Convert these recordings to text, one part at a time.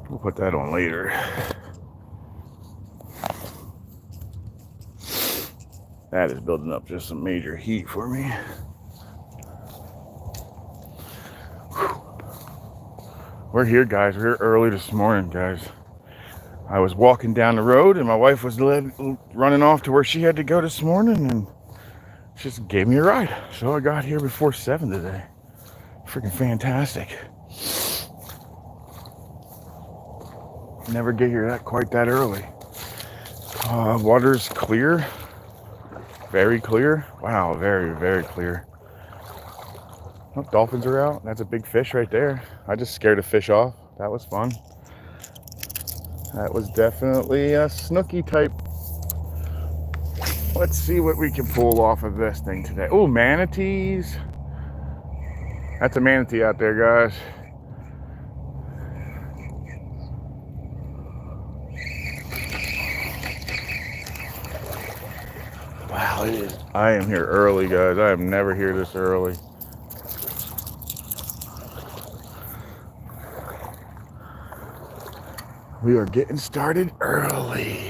We'll put that on later. That is building up just some major heat for me. We're here, guys. We're here early this morning, guys. I was walking down the road and my wife was running off to where she had to go this morning, and she just gave me a ride. So I got here before 7 today. Freaking fantastic. Never get here quite that early. Water's clear. Very clear. Wow, very, very clear. Oh, dolphins are out. That's a big fish right there. I just scared a fish off. That was fun. That was definitely a snooky type. Let's see what we can pull off of this thing today. Oh, manatees. That's a manatee out there, guys. Wow, it is. I am here early, guys. I am never here this early. We are getting started early.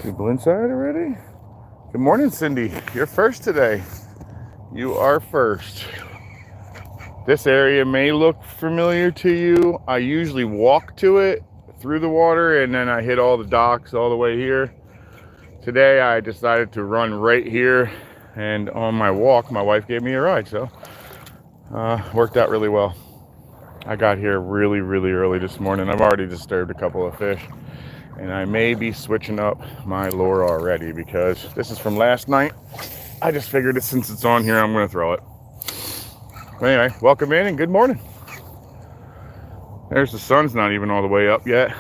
People inside already? Good morning, Cindy. You're first today. You are first. This area may look familiar to you. I usually walk to it through the water and then I hit all the docks all the way here. Today I decided to run right here, and on my walk my wife gave me a ride, so worked out really well. I got here really early this morning. I've already disturbed a couple of fish, and I may be switching up my lure already because this is from last night. I just figured that since it's on here, I'm going to throw it. But anyway, welcome in and good morning. There's the sun's not even all the way up yet.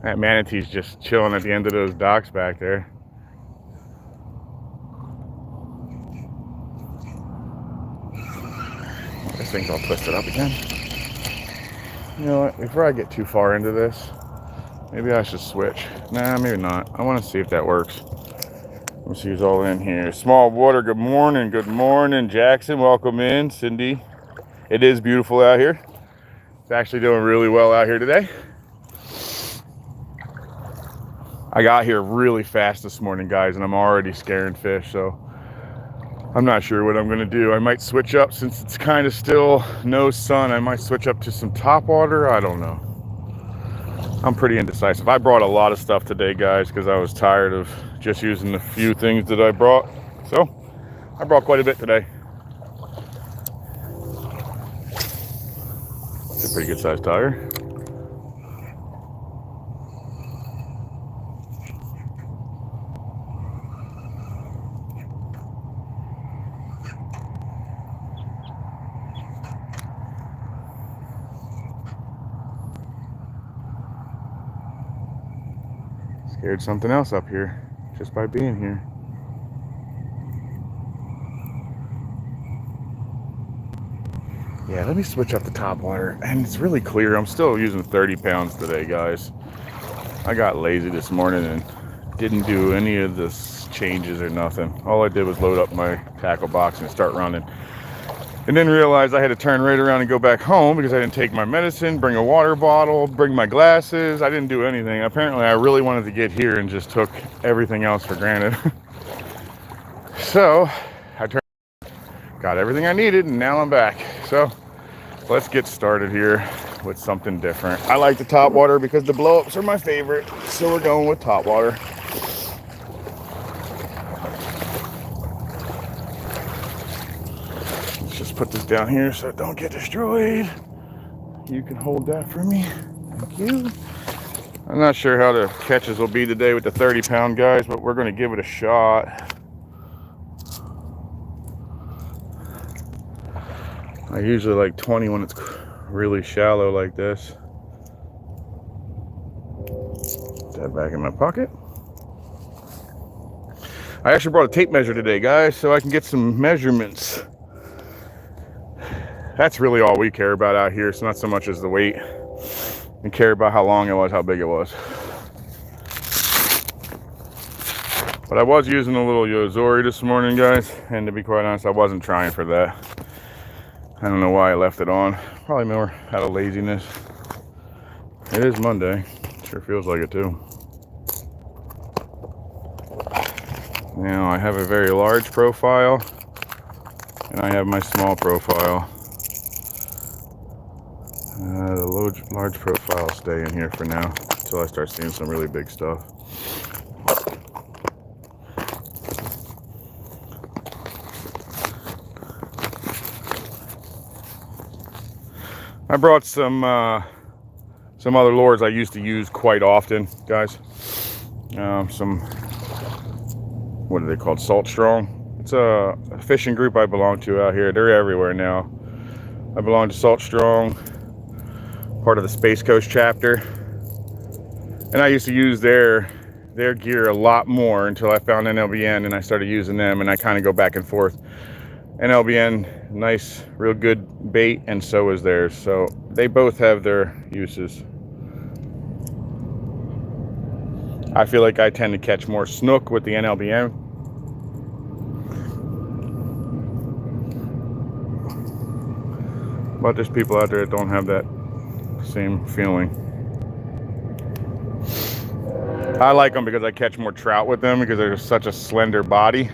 That manatee's just chilling at the end of those docks back there. This thing's all twisted up again. You know what? Before I get too far into this, maybe I should switch. Nah, maybe not. I want to see if that works. Let me see who's all in here. Small water, good morning. Good morning, Jackson. Welcome in. Cindy. It is beautiful out here. It's actually doing really well out here today. I got here really fast this morning, guys, and I'm already scaring fish, so I'm not sure what I'm going to do. I might switch up since it's kind of still no sun. I might switch up to some top water. I don't know. I'm pretty indecisive. I brought a lot of stuff today, guys, because I was tired of just using the few things that I brought. So I brought quite a bit today. It's a pretty good sized tire. Scared something else up here just by being here. Yeah, let me switch up the top water. And it's really clear. I'm still using 30 pounds today, guys. I got lazy this morning and didn't do any of the changes or nothing. All I did was load up my tackle box and start running. And then realized I had to turn right around and go back home because I didn't take my medicine, bring a water bottle, bring my glasses. I didn't do anything. Apparently, I really wanted to get here and just took everything else for granted. So I got everything I needed, and now I'm back. So let's get started here with something different. I like the top water because the blow-ups are my favorite. So we're going with top water. Just put this down here so it don't get destroyed. You can hold that for me. Thank you. I'm not sure how the catches will be today with the 30-pound guys, but we're going to give it a shot. I usually like 20 when it's really shallow like this. Put that back in my pocket. I actually brought a tape measure today, guys, so I can get some measurements. That's really all we care about out here. It's not so much as the weight. We care about how long it was, how big it was. But I was using a little Yozori this morning, guys, and to be quite honest, I wasn't trying for that. I don't know why I left it on. Probably more out of laziness. It is Monday. Sure feels like it too. Now I have a very large profile, and I have my small profile. The large profile will stay in here for now until I start seeing some really big stuff. I brought some other lures I used to use quite often, guys. Some, what are they called? Salt Strong. It's a fishing group I belong to out here. They're everywhere now. I belong to Salt Strong, part of the Space Coast chapter, and I used to use their gear a lot more until I found NLBN and I started using them, and I kind of go back and forth. NLBN, nice, real good bait, and so is theirs. So they both have their uses. I feel like I tend to catch more snook with the NLBN. But there's people out there that don't have that same feeling. I like them because I catch more trout with them because they're such a slender body.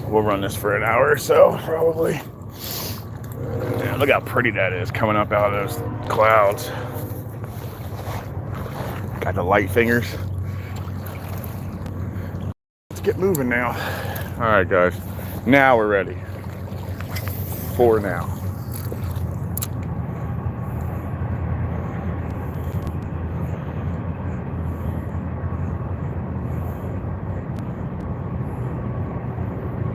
We'll run this for an hour or so, probably. Man, look how pretty that is coming up out of those clouds. Got the light fingers. Let's get moving now. All right, guys. Now we're ready. For now.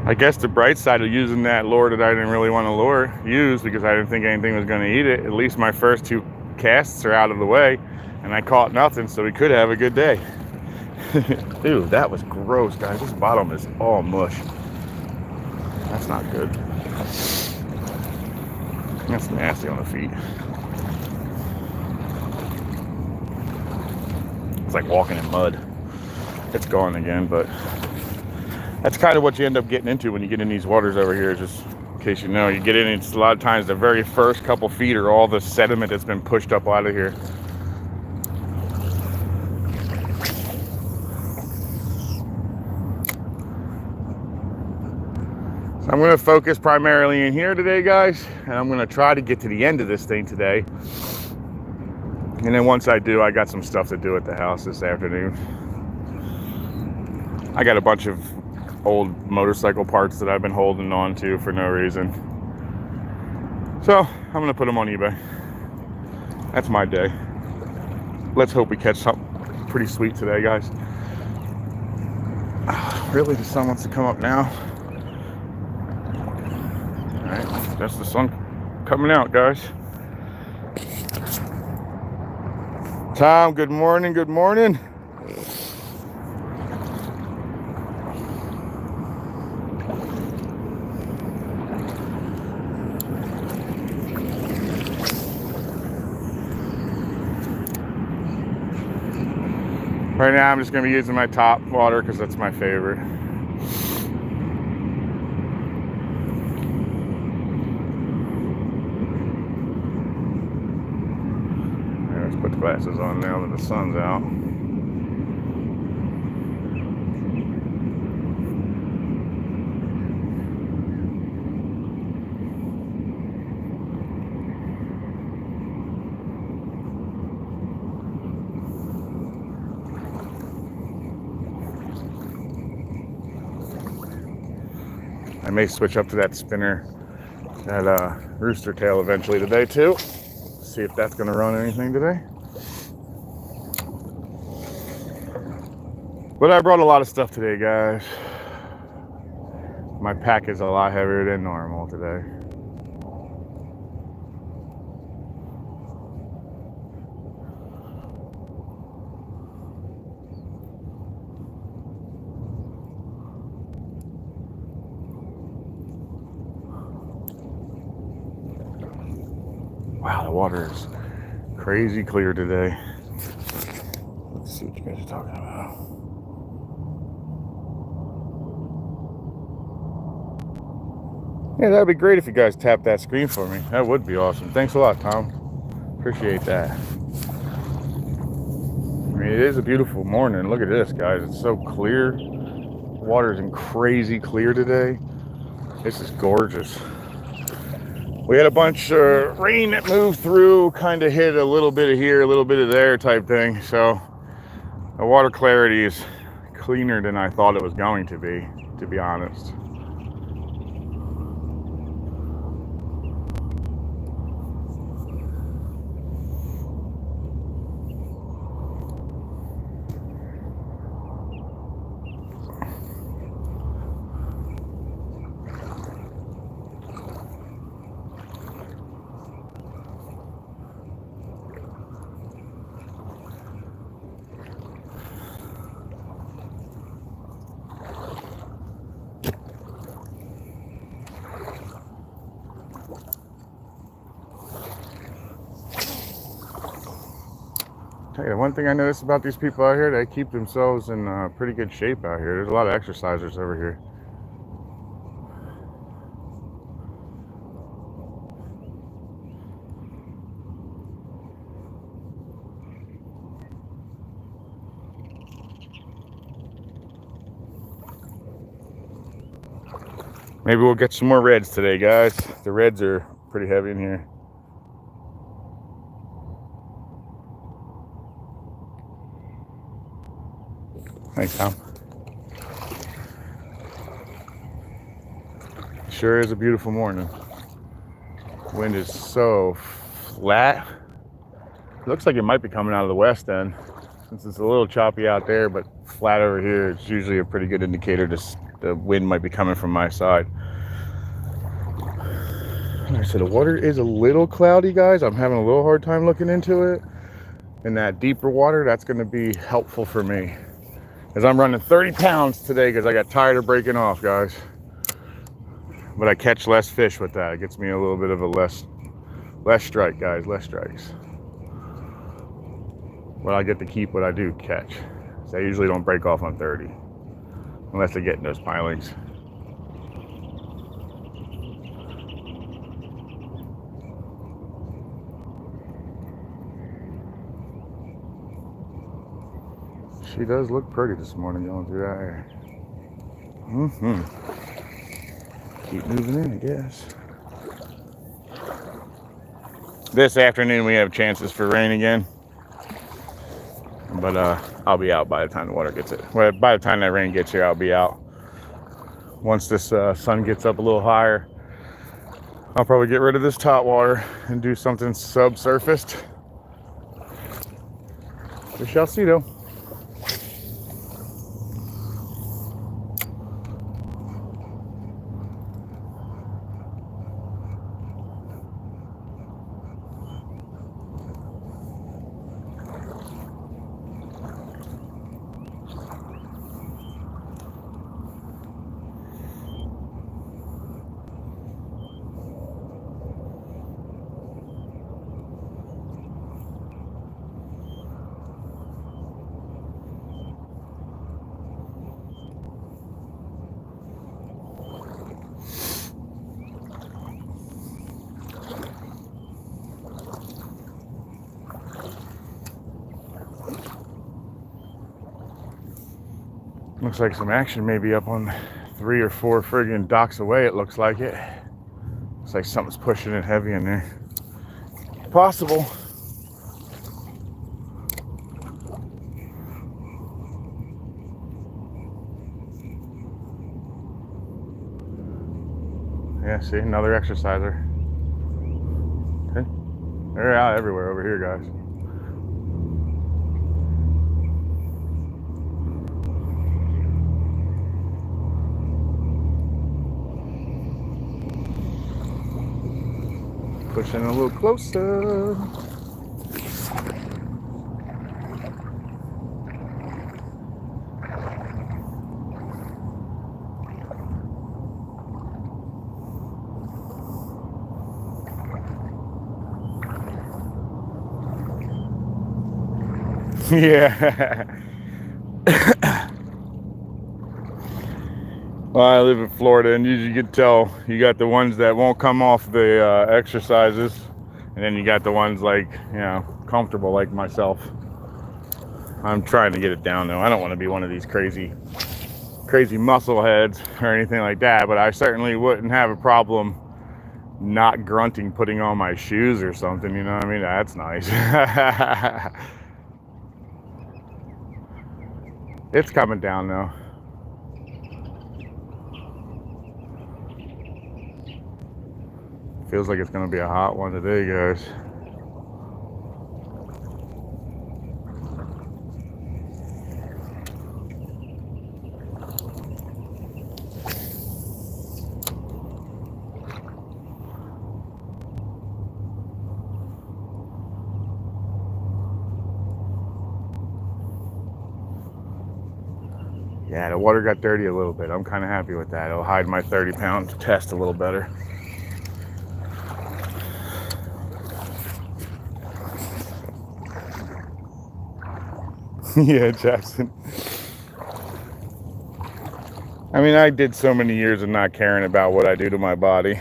I guess the bright side of using that lure that I didn't really want to use because I didn't think anything was going to eat it, at least my first two casts are out of the way, and I caught nothing, so we could have a good day. Ew, that was gross, guys. This bottom is all mush. That's not good. That's nasty on the feet. It's like walking in mud. It's gone again, but that's kind of what you end up getting into when you get in these waters over here. Just in case you know, you get in, it's a lot of times the very first couple feet are all the sediment that's been pushed up out of here. So I'm going to focus primarily in here today, guys, and I'm going to try to get to the end of this thing today. And then once I do, I got some stuff to do at the house this afternoon. I got a bunch of old motorcycle parts that I've been holding on to for no reason. So I'm gonna put them on eBay. That's my day. Let's hope we catch something pretty sweet today, guys. Really, the sun wants to come up now. All right, that's the sun coming out, guys. Tom, good morning, good morning. Right now I'm just going to be using my top water because that's my favorite. Let's put the glasses on now that the sun's out. I may switch up to that spinner, that rooster tail eventually today too. See if that's going to run anything today. But I brought a lot of stuff today, guys. My pack is a lot heavier than normal today. the water is crazy clear today. Let's see what you guys are talking about. Yeah, that'd be great if you guys tap that screen for me. That would be awesome. Thanks a lot, Tom. Appreciate that. I mean, it is a beautiful morning. Look at this, guys. It's so clear. Water's in crazy clear today. This is gorgeous. We had a bunch of rain that moved through, kind of hit a little bit of here, a little bit of there type thing. So the water clarity is cleaner than I thought it was going to be honest. Tell you, one thing I noticed about these people out here, they keep themselves in pretty good shape out here. There's a lot of exercisers over here. Maybe we'll get some more reds today, guys. The reds are pretty heavy in here. Thanks, Tom. Sure is a beautiful morning. Wind is so flat. It looks like it might be coming out of the west end, since it's a little choppy out there, but flat over here. It's usually a pretty good indicator the wind might be coming from my side. Like I said, the water is a little cloudy, guys. I'm having a little hard time looking into it. And that deeper water, that's going to be helpful for me, as I'm running 30 pounds today because I got tired of breaking off, guys. But I catch less fish with that. It gets me a little bit of a less strike, guys, less strikes. But I get to keep what I do catch. So I usually don't break off on 30 unless I get in those pilings. She does look pretty this morning going through that air. Keep moving in, I guess. This afternoon we have chances for rain again. But I'll be out by the time the water gets it. Well, by the time that rain gets here, I'll be out. Once this sun gets up a little higher, I'll probably get rid of this top water and do something subsurfaced. We shall see, though. Looks like some action may be up on 3 or 4 friggin' docks away, it looks like it. Looks like something's pushing it heavy in there. Possible. Yeah, see, another exerciser. Okay. They're out everywhere over here, guys. Pushing a little closer. Yeah. Well, I live in Florida, and you can tell you got the ones that won't come off the exercises, and then you got the ones like, comfortable like myself. I'm trying to get it down though. I don't want to be one of these crazy muscle heads or anything like that, but I certainly wouldn't have a problem not grunting putting on my shoes or something, you know what I mean? That's nice. It's coming down though. Feels like it's gonna be a hot one today, guys. Yeah, the water got dirty a little bit. I'm kind of happy with that. It'll hide my 30-pound test a little better. Yeah, Jackson. I mean, I did so many years of not caring about what I do to my body.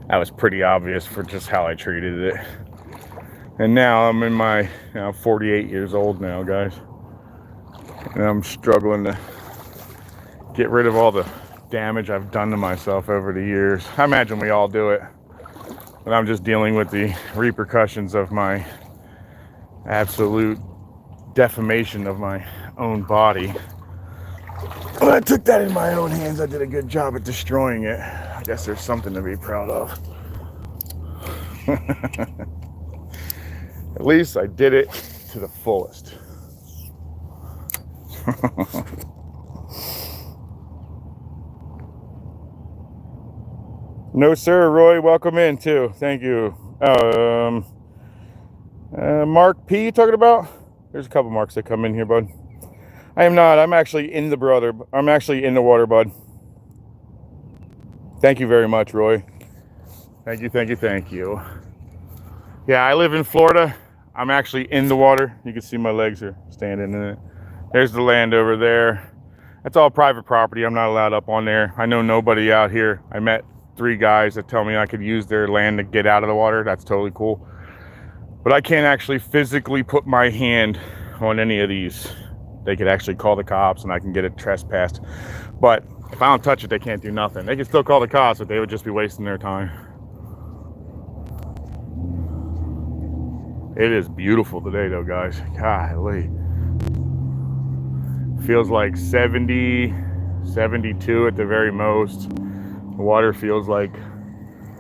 That was pretty obvious for just how I treated it. And now I'm in my 48 years old now, guys. And I'm struggling to get rid of all the damage I've done to myself over the years. I imagine we all do it. But I'm just dealing with the repercussions of my absolute defamation of my own body. When I took that in my own hands, I did a good job at destroying it. I guess there's something to be proud of. At least I did it to the fullest. No, sir, Roy. Welcome in, too. Thank you. Mark P. you talking about? There's a couple marks that come in here, bud. I am not. I'm actually in the water, bud. Thank you very much, Roy. Thank you. Yeah, I live in Florida. I'm actually in the water. You can see my legs are standing in it. There's the land over there. That's all private property. I'm not allowed up on there. I know nobody out here. I met 3 guys that tell me I could use their land to get out of the water. That's totally cool. But I can't actually physically put my hand on any of these. They could actually call the cops and I can get it trespassed. But if I don't touch it, they can't do nothing. They can still call the cops, but they would just be wasting their time. It is beautiful today though, guys. Golly. Feels like 70, 72 at the very most. The water feels like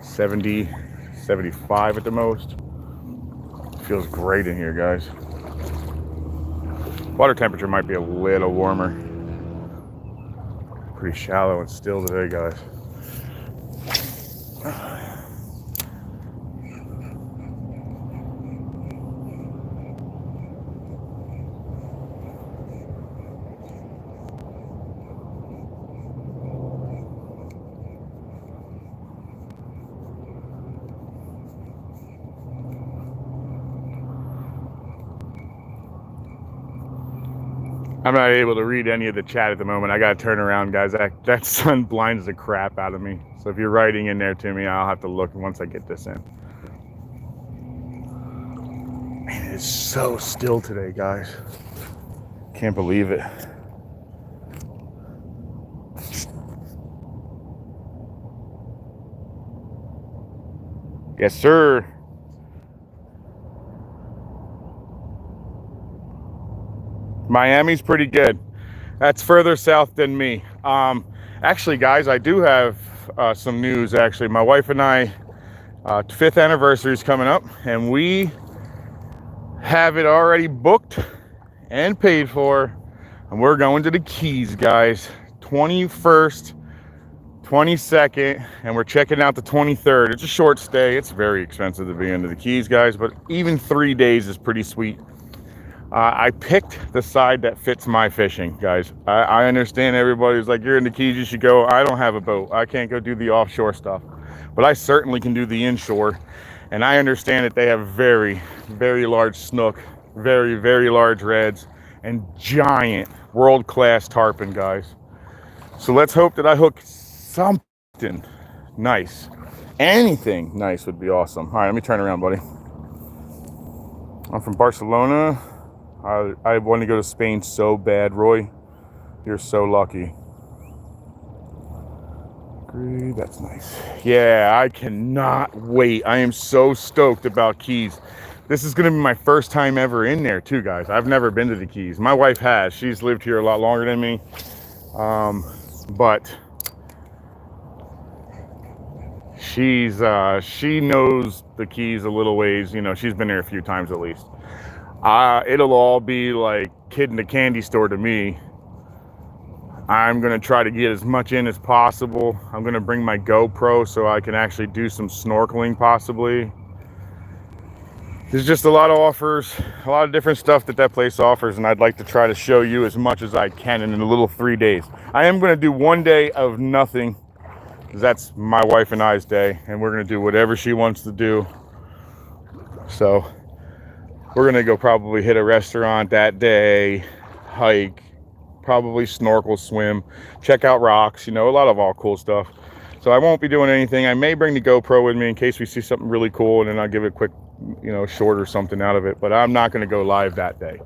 70, 75 at the most. Feels great in here, guys. Water temperature might be a little warmer. Pretty shallow and still today, guys. I'm not able to read any of the chat at the moment. I gotta turn around, guys. That sun blinds the crap out of me. So if you're writing in there to me, I'll have to look once I get this in. Man, it is so still today, guys. Can't believe it. Yes, sir. Miami's pretty good. That's further south than me. Actually, guys, I do have some news. Actually, my wife and I, 5th anniversary is coming up, and we have it already booked and paid for, and we're going to the Keys, guys. 21st, 22nd, and we're checking out the 23rd. It's a short stay. It's very expensive to be into the Keys, guys, but even 3 days is pretty sweet. I picked the side that fits my fishing, guys. I understand everybody's like, you're in the Keys, you should go. I don't have a boat. I can't go do the offshore stuff. But I certainly can do the inshore. And I understand that they have very, very large snook very, very large reds, and giant world-class tarpon, guys. So let's hope that I hook something nice. Anything nice would be awesome. All right, let me turn around, buddy. I'm from Barcelona. I want to go to Spain so bad, Roy. You're so lucky. Great, that's nice. Yeah, I cannot wait. I am so stoked about Keys. This is going to be my first time ever in there too, guys. I've never been to the Keys. My wife has. She's lived here a lot longer than me. But she knows the Keys a little ways. You know, she's been there a few times at least. It'll all be like kid in the candy store to me. I'm gonna try to get as much in as possible. I'm gonna bring my GoPro so I can actually do some snorkeling possibly. There's just a lot of offers, a lot of different stuff that place offers, and I'd like to try to show you as much as I can in a little 3 days. I am gonna do 1 day of nothing, because that's my wife and I's day, and we're gonna do whatever she wants to do. So we're gonna go probably hit a restaurant that day, hike, probably snorkel, swim, check out rocks, you know, a lot of all cool stuff. So I won't be doing anything. I may bring the GoPro with me in case we see something really cool, and then I'll give it a quick, you know, short or something out of it. But I'm not going to go live that day.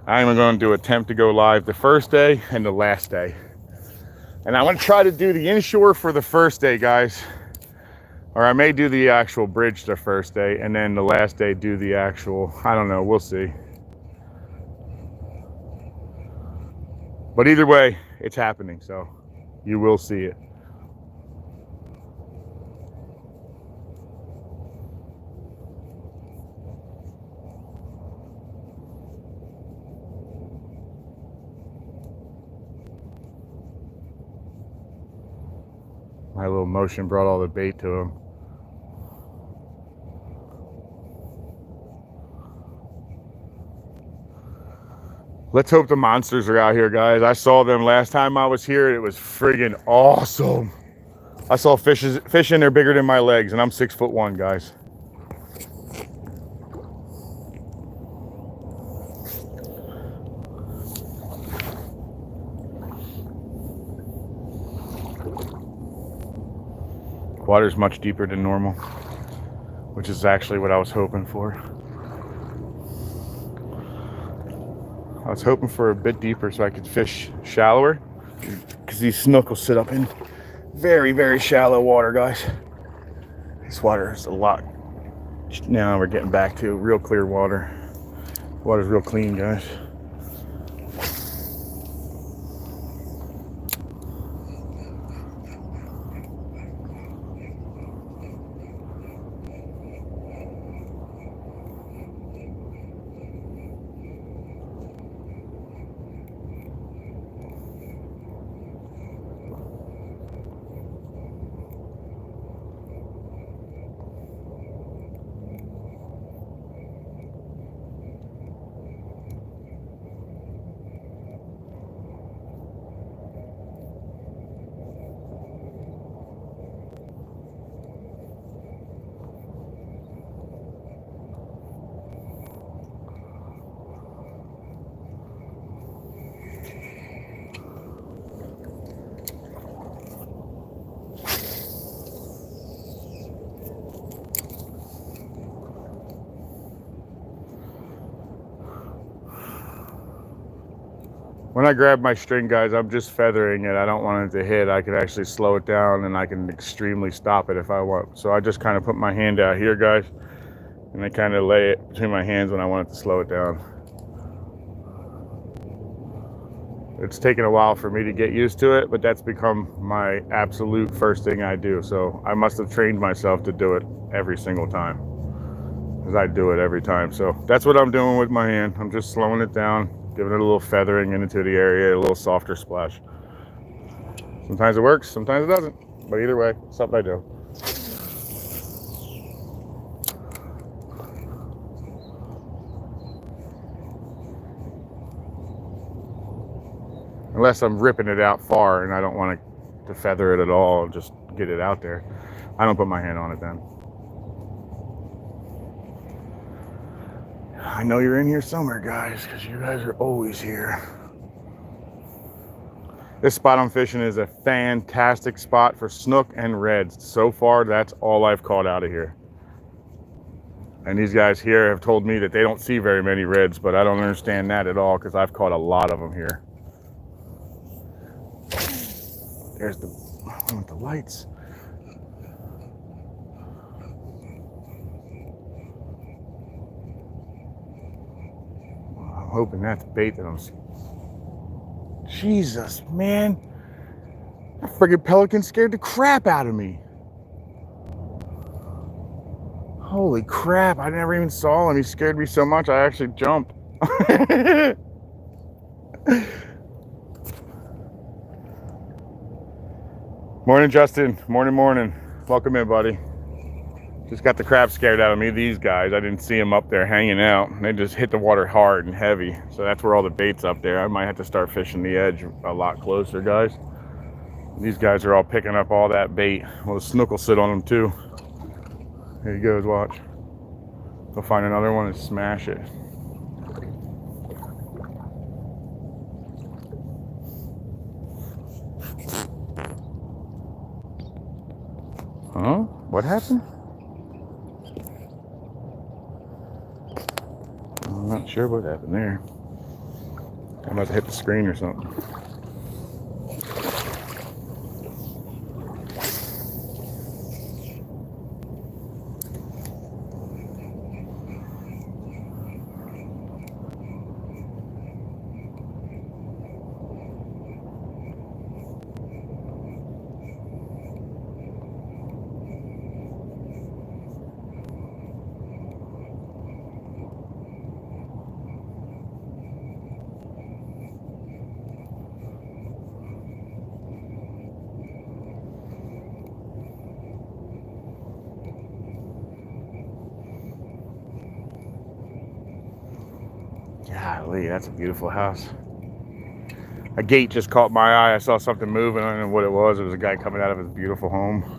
I'm going to attempt to go live the first day and the last day. And I want to try to do the inshore for the first day, guys. Or I may do the actual bridge the first day, and then the last day do the actual, I don't know, we'll see. But either way, it's happening, so you will see it. My little motion brought all the bait to him. Let's hope the monsters are out here, guys. I saw them last time I was here. It was friggin' awesome. I saw fish in there bigger than my legs, and I'm 6'1", guys. Water's much deeper than normal, which is actually what I was hoping for. I was hoping for a bit deeper so I could fish shallower, because these snook will sit up in very, very shallow water, guys. This water is a lot. Now we're getting back to real clear water. Water's real clean, guys. When I grab my string, guys, I'm just feathering it. I don't want it to hit. I can actually slow it down, and I can extremely stop it if I want. So I just kind of put my hand out here, guys, and I kind of lay it between my hands when I want it to slow it down. It's taken a while for me to get used to it, but that's become my absolute first thing I do. So I must have trained myself to do it every single time, because I do it every time. So that's what I'm doing with my hand. I'm just slowing it down, giving it a little feathering into the area, a little softer splash. Sometimes it works, sometimes it doesn't. But either way, it's something I do. Unless I'm ripping it out far and I don't want to feather it at all, just get it out there. I don't put my hand on it then. I know you're in here somewhere, guys, because you guys are always here. This spot I'm fishing is a fantastic spot for snook and reds. So far, that's all I've caught out of here. And these guys here have told me that they don't see very many reds, but I don't understand that at all because I've caught a lot of them here. There's the one with the lights. Well, I'm hoping that's bait that I'm... Jesus, man. That friggin' pelican scared the crap out of me. Holy crap, I never even saw him. He scared me so much I actually jumped. Morning, Justin. Morning. Welcome in, buddy. Just got the crap scared out of me. These guys, I didn't see them up there hanging out. They just hit the water hard and heavy. So that's where all the bait's up there. I might have to start fishing the edge a lot closer, guys. These guys are all picking up all that bait. Well, the snook will sit on them too. Here he goes, watch. Go find another one and smash it. Huh? What happened? I'm not sure what happened there. I must have hit the screen or something. Golly, that's a beautiful house. A gate just caught my eye. I saw something moving. I don't know what it was. It was a guy coming out of his beautiful home.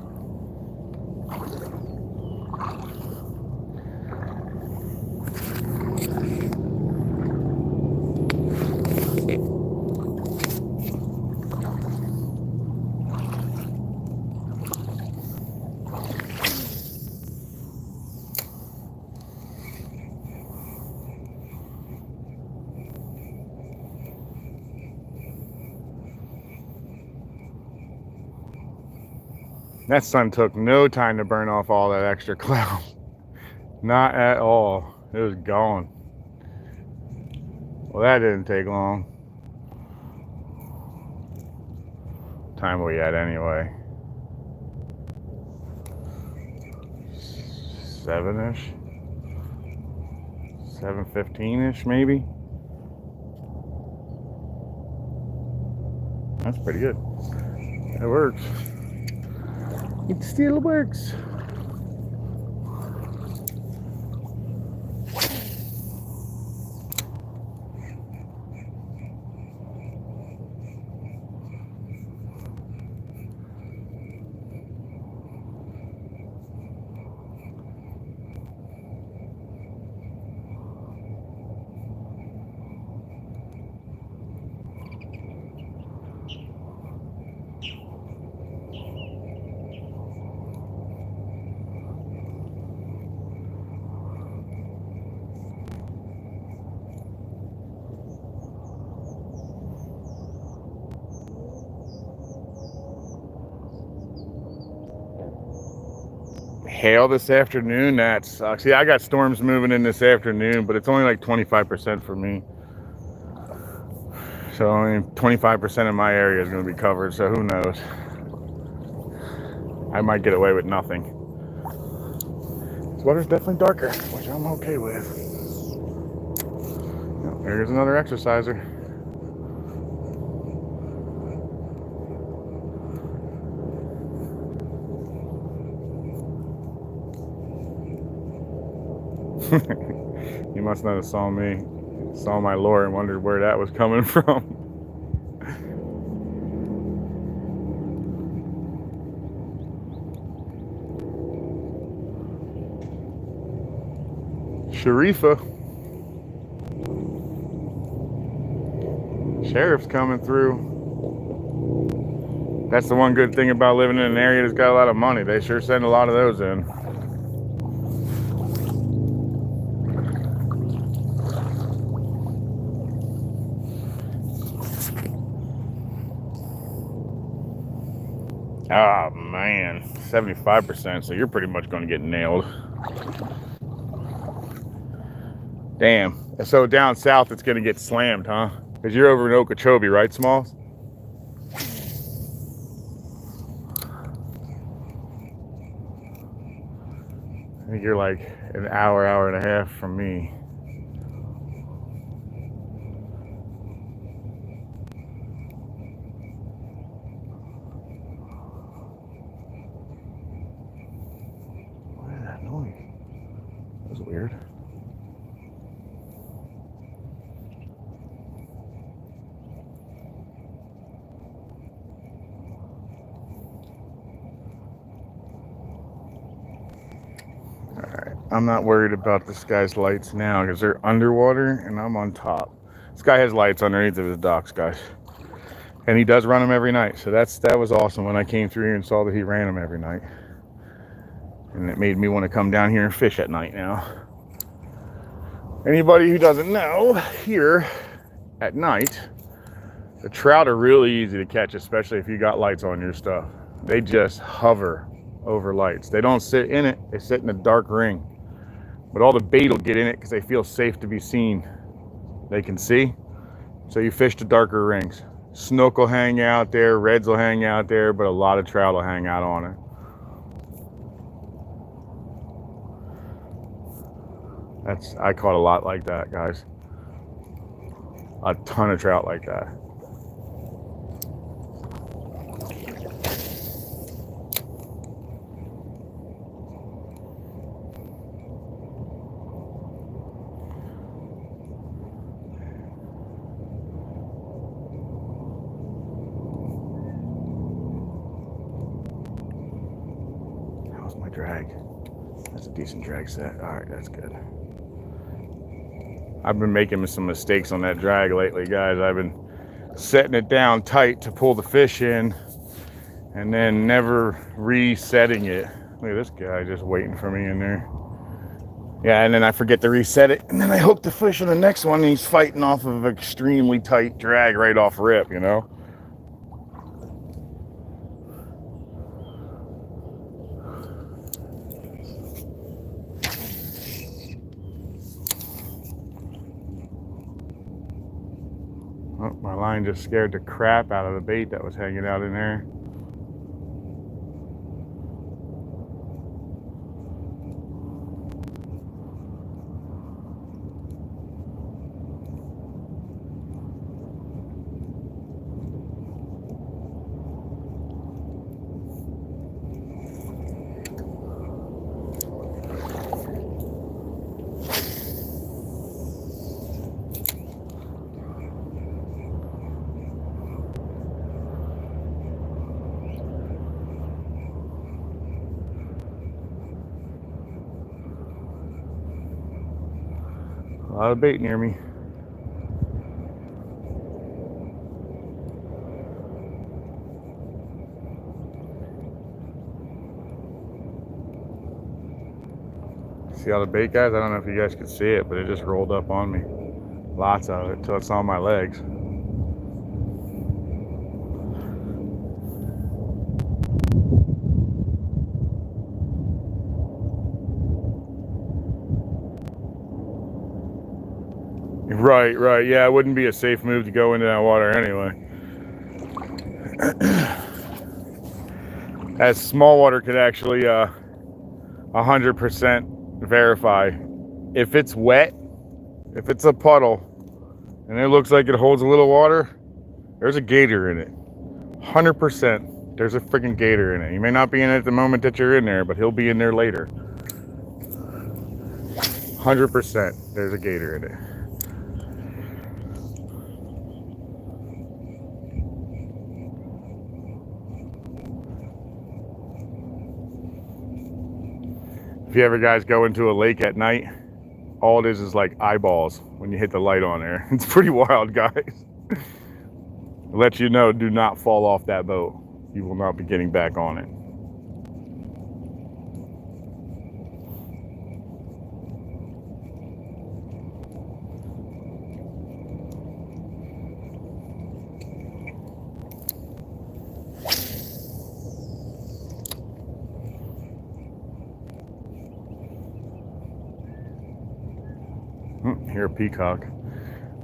That sun took no time to burn off all that extra cloud. Not at all. It was gone. Well, that didn't take long. Time are we at anyway? 7-ish? 7:15-ish maybe? That's pretty good. It works. It still works. Hail this afternoon, that sucks. Yeah, I got storms moving in this afternoon, but it's only like 25% for me. So only 25% of my area is going to be covered, so who knows? I might get away with nothing. This water's definitely darker, which I'm okay with. Oh, there's another exerciser. You must not have saw me. Saw my lure and wondered where that was coming from. Sharifa. Sheriff's coming through. That's the one good thing about living in an area that's got a lot of money. They sure send a lot of those in. Oh man, 75%, so you're pretty much going to get nailed. Damn. So down south it's going to get slammed, huh? Because you're over in Okeechobee, right, Smalls? I think you're like an hour and a half from me. What is that noise? That was weird. Alright, I'm not worried about this guy's lights now because they're underwater and I'm on top. This guy has lights underneath of his docks, guys. And he does run them every night. So that was awesome when I came through here and saw that he ran them every night. And it made me want to come down here and fish at night now. Anybody who doesn't know, here at night, the trout are really easy to catch, especially if you got lights on your stuff. They just hover over lights. They don't sit in it, they sit in a dark ring. But all the bait will get in it because they feel safe to be seen. They can see, so you fish the darker rings. Snook will hang out there, reds will hang out there, but a lot of trout will hang out on it. I caught a lot like that, guys. A ton of trout like that. How's my drag? That's a decent drag set. All right, that's good. I've been making some mistakes on that drag lately, guys. I've been setting it down tight to pull the fish in and then never resetting it. Look at this guy just waiting for me in there. Yeah, and then I forget to reset it, and then I hook the fish on the next one and he's fighting off of an extremely tight drag right off rip, you know? Oh, my line just scared the crap out of the bait that was hanging out in there. A lot of bait near me. See all the bait, guys? I don't know if you guys can see it, but it just rolled up on me. Lots of it till it's on my legs. Right. Yeah, it wouldn't be a safe move to go into that water anyway. As small water could actually 100% verify. If it's wet, if it's a puddle, and it looks like it holds a little water, there's a gator in it. 100%, there's a freaking gator in it. He may not be in it at the moment that you're in there, but he'll be in there later. 100%, there's a gator in it. If you ever guys go into a lake at night, all it is like eyeballs when you hit the light on there. It's pretty wild, guys. Let you know, do not fall off that boat. You will not be getting back on it. Here, a peacock.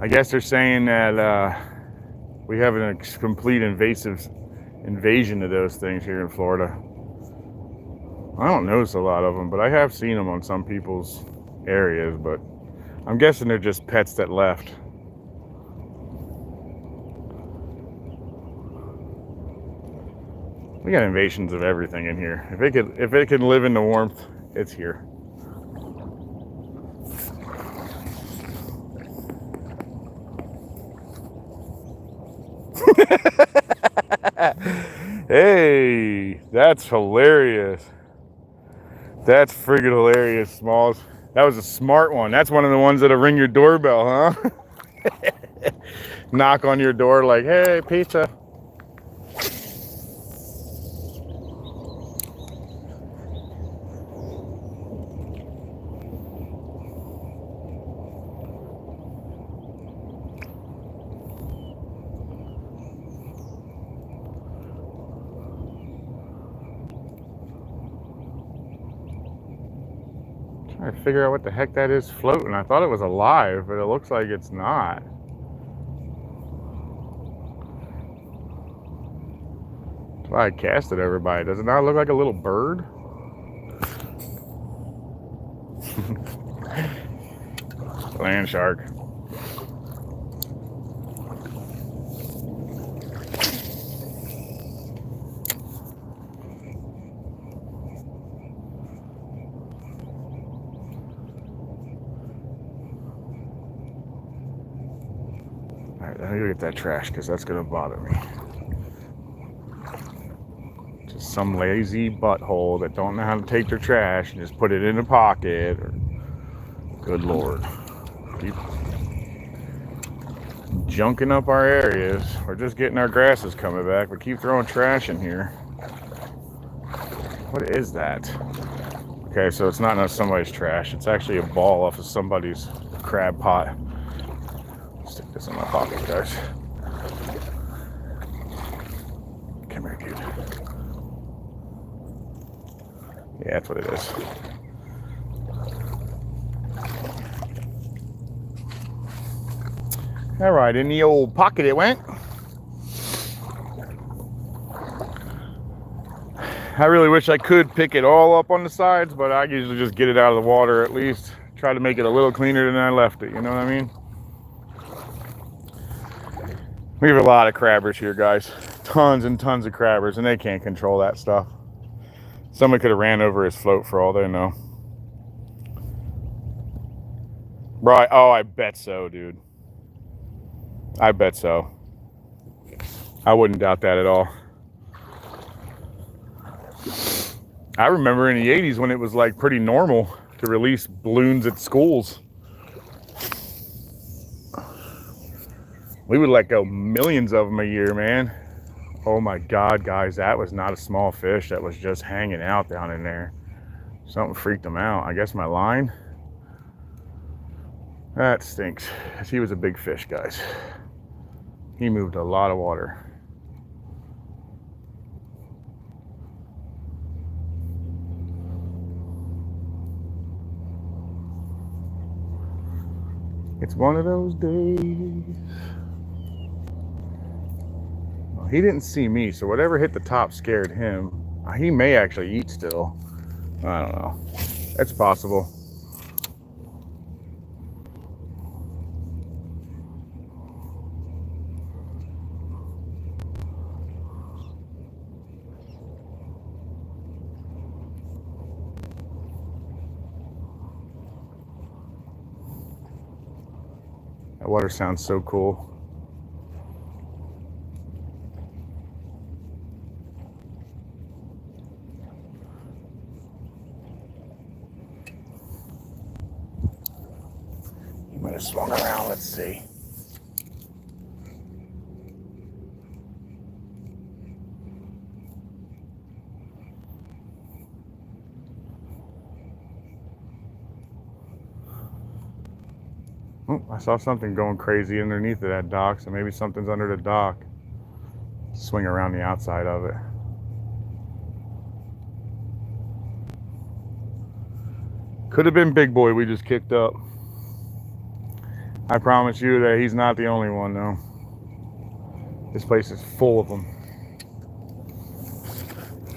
I guess they're saying that we have a complete invasion of those things here in Florida. I don't notice a lot of them, but I have seen them on some people's areas, but I'm guessing they're just pets that left. We got invasions of everything in here. If it can live in the warmth, it's here. Hey, that's hilarious. That's friggin' hilarious, Smalls. That was a smart one. That's one of the ones that'll ring your doorbell, huh? Knock on your door like, hey, pizza. Trying to figure out what the heck that is floating. I thought it was alive, but it looks like it's not. That's why I cast it over by it. Does it not look like a little bird? Land shark. Alright, let me go get that trash because that's going to bother me. Just some lazy butthole that don't know how to take their trash and just put it in a pocket. Or, good Lord. Keep junking up our areas. We're just getting our grasses coming back, but keep throwing trash in here. What is that? Okay, so it's not somebody's trash. It's actually a ball off of somebody's crab pot. Stick this in my pocket, guys. Come here, dude. Yeah, that's what it is. All right, in the old pocket it went. I really wish I could pick it all up on the sides, but I usually just get it out of the water at least. Try to make it a little cleaner than I left it, you know what I mean? We have a lot of crabbers here, guys. Tons and tons of crabbers, and they can't control that stuff. Someone could have ran over his float for all they know. Right, oh, I bet so, dude. I bet so. I wouldn't doubt that at all. I remember in the 80s when it was like pretty normal to release balloons at schools. We would let go millions of them a year, man. Oh my God, guys, that was not a small fish that was just hanging out down in there. Something freaked him out. I guess my line. That stinks. He was a big fish, guys. He moved a lot of water. It's one of those days. Well, he didn't see me, so whatever hit the top scared him. He may actually eat still. I don't know. It's possible. That water sounds so cool. He might have swung around, let's see. Oh, I saw something going crazy underneath of that dock, so maybe something's under the dock. Swing around the outside of it. Could have been Big Boy we just kicked up. I promise you that he's not the only one, though. This place is full of them.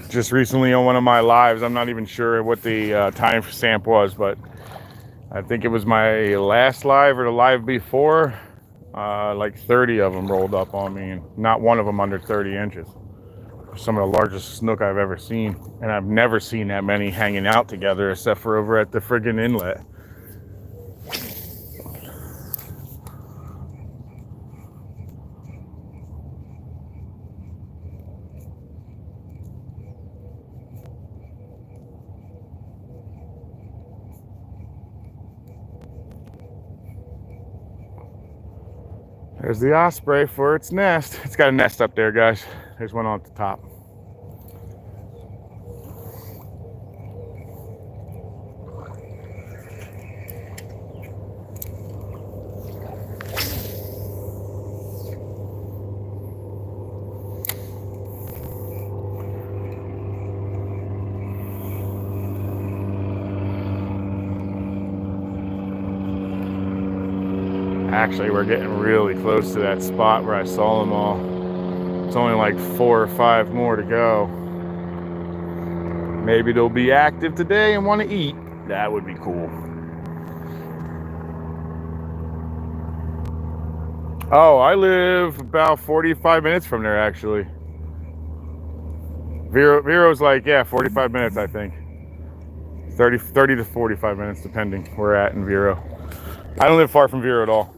Just recently on one of my lives, I'm not even sure what the time stamp was, but I think it was my last live or the live before. Like 30 of them rolled up on me, and not one of them under 30 inches. Some of the largest snook I've ever seen, and I've never seen that many hanging out together except for over at the friggin' inlet. There's the osprey for its nest. It's got a nest up there, guys. There's one on the top. Actually, we're getting really close to that spot where I saw them all. It's only like 4 or 5 more to go. Maybe they'll be active today and want to eat. That would be cool. Oh, I live about 45 minutes from there, actually. Vero's like, yeah, 45 minutes, I think. 30 to 45 minutes, depending where we're at in Vero. I don't live far from Vero at all.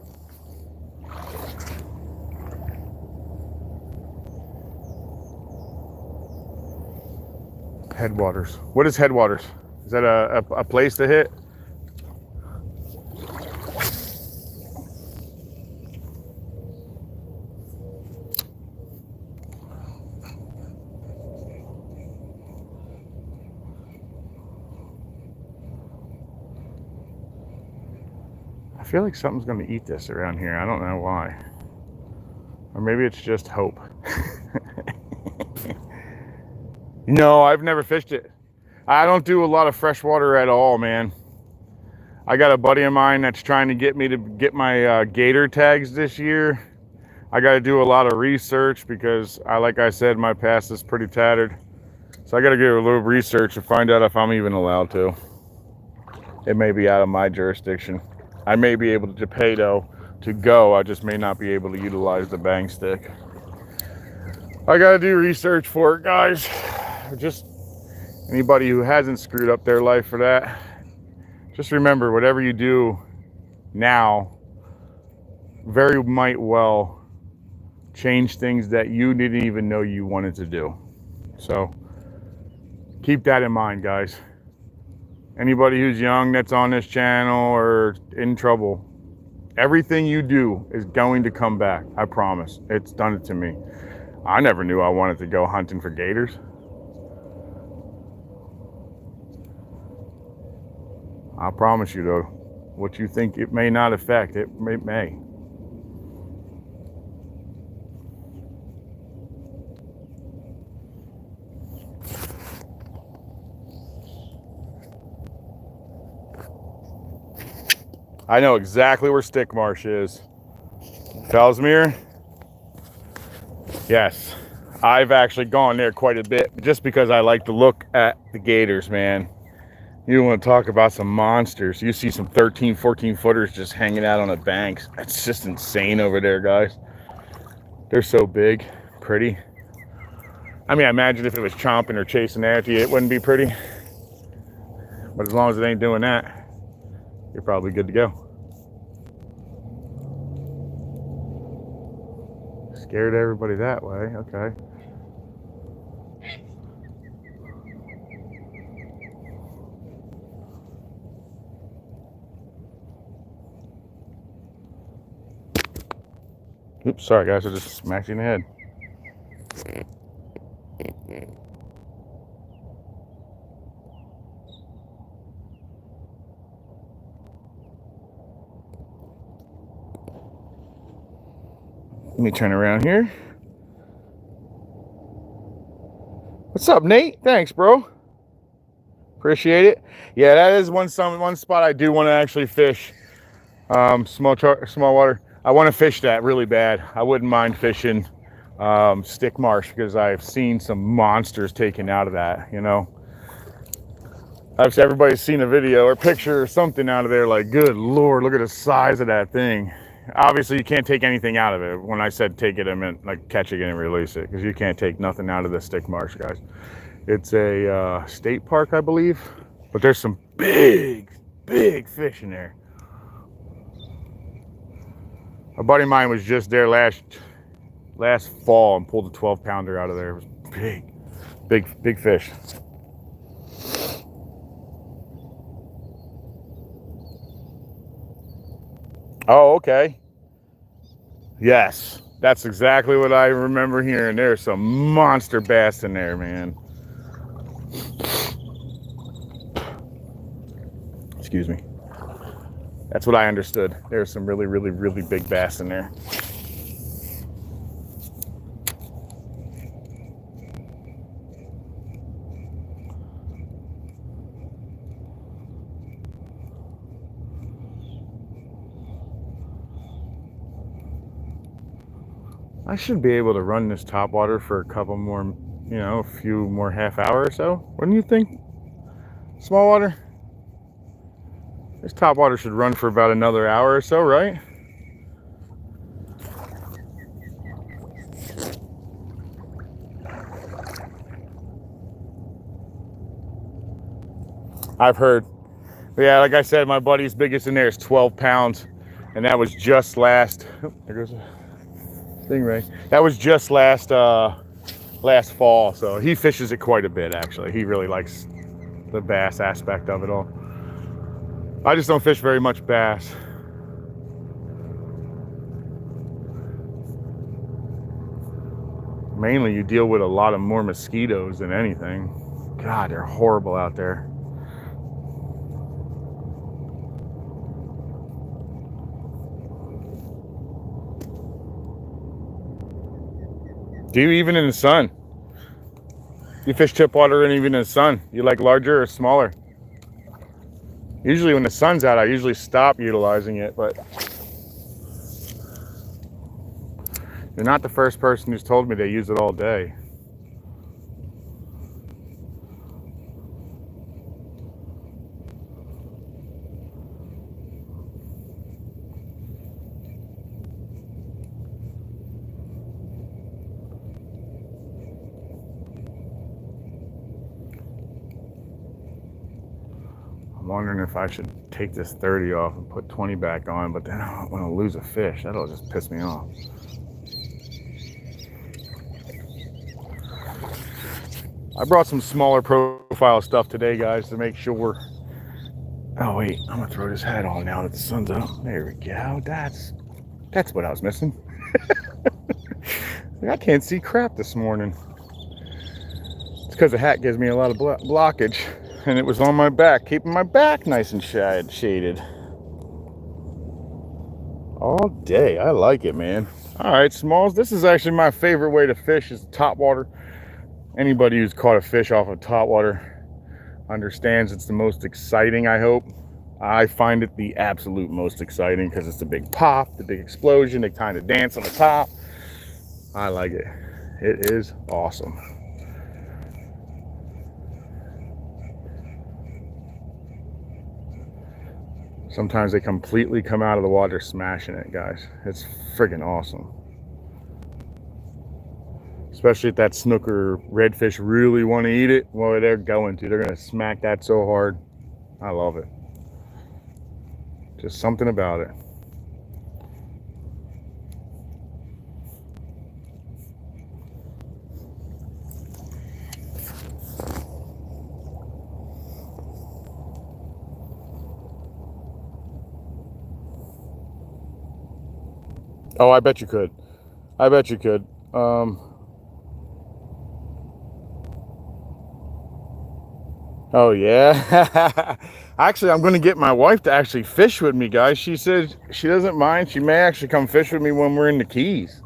Headwaters. What is Headwaters? Is that a place to hit? I feel like something's going to eat this around here. I don't know why. Or maybe it's just hope. No, I've never fished it. I don't do a lot of freshwater at all, man. I got a buddy of mine that's trying to get me to get my gator tags this year. I got to do a lot of research because, like I said, my past is pretty tattered. So I got to do a little research to find out if I'm even allowed to. It may be out of my jurisdiction. I may be able to pay, though, to go. I just may not be able to utilize the bang stick. I got to do research for it, guys. Just anybody who hasn't screwed up their life for that, just remember, whatever you do now very might well change things that you didn't even know you wanted to do. So keep that in mind, guys. Anybody who's young that's on this channel or in trouble, everything you do is going to come back. I promise. It's done it to me. I never knew I wanted to go hunting for gators. I promise you, though, what you think it may not affect, it may. I know exactly where Stick Marsh is. Fellsmere? Yes. I've actually gone there quite a bit just because I like to look at the gators, man. You want to talk about some monsters. You see some 13, 14 footers just hanging out on the banks. It's just insane over there, guys. They're so big, pretty. I mean, I imagine if it was chomping or chasing after you, it wouldn't be pretty. But as long as it ain't doing that, you're probably good to go. Scared everybody that way, okay. Oops, sorry guys, I just smacked you in the head. Let me turn around here. What's up, Nate? Thanks, bro. Appreciate it. Yeah, that is one spot I do want to actually fish. Small water. I want to fish that really bad. I wouldn't mind fishing stick marsh because I've seen some monsters taken out of that, you know. Obviously, everybody's seen a video or picture or something out of there like, good Lord, look at the size of that thing. Obviously, you can't take anything out of it. When I said take it, I meant like catch it and release it because you can't take nothing out of the stick marsh, guys. It's a state park, I believe, but there's some big fish in there. A buddy of mine was just there last fall and pulled a 12-pounder out of there. It was big fish. Oh, okay. Yes, that's exactly what I remember hearing. There's some monster bass in there, man. Excuse me. That's what I understood. There's some really big bass in there. I should be able to run this topwater for a couple more, you know, a few more half hour or so. Wouldn't you think? Small water? This topwater should run for about another hour or so, right? I've heard. Yeah, like I said, my buddy's biggest in there is 12 pounds. And that was just last, oh, there goes a stingray. That was just last fall. So he fishes it quite a bit, actually. He really likes the bass aspect of it all. I just don't fish very much bass. Mainly you deal with a lot of more mosquitoes than anything. God, they're horrible out there. Do you even in the sun? You fish tip water and even in the sun? You like larger or smaller? Usually when the sun's out, I usually stop utilizing it, but you're not the first person who's told me they use it all day. I'm wondering if I should take this 30 off and put 20 back on, but then I don't want to lose a fish. That'll just piss me off. I brought some smaller profile stuff today, guys, to make sure. Oh wait, I'm gonna throw this hat on now that the sun's out. There we go. That's what I was missing. I can't see crap this morning. It's because the hat gives me a lot of blockage. And it was on my back, keeping my back nice and shaded. All day, I like it, man. All right, Smalls, this is actually my favorite way to fish is topwater. Anybody who's caught a fish off of topwater understands it's the most exciting, I hope. I find it the absolute most exciting because it's the big pop, the big explosion, they kind of dance on the top. I like it. It is awesome. Sometimes they completely come out of the water smashing it, guys. It's friggin' awesome. Especially if that snooker redfish really want to eat it. Well, they're going to. They're going to smack that so hard. I love it. Just something about it. Oh, I bet you could. I bet you could. Oh, yeah. Actually, I'm going to get my wife to actually fish with me, guys. She said she doesn't mind. She may actually come fish with me when we're in the Keys.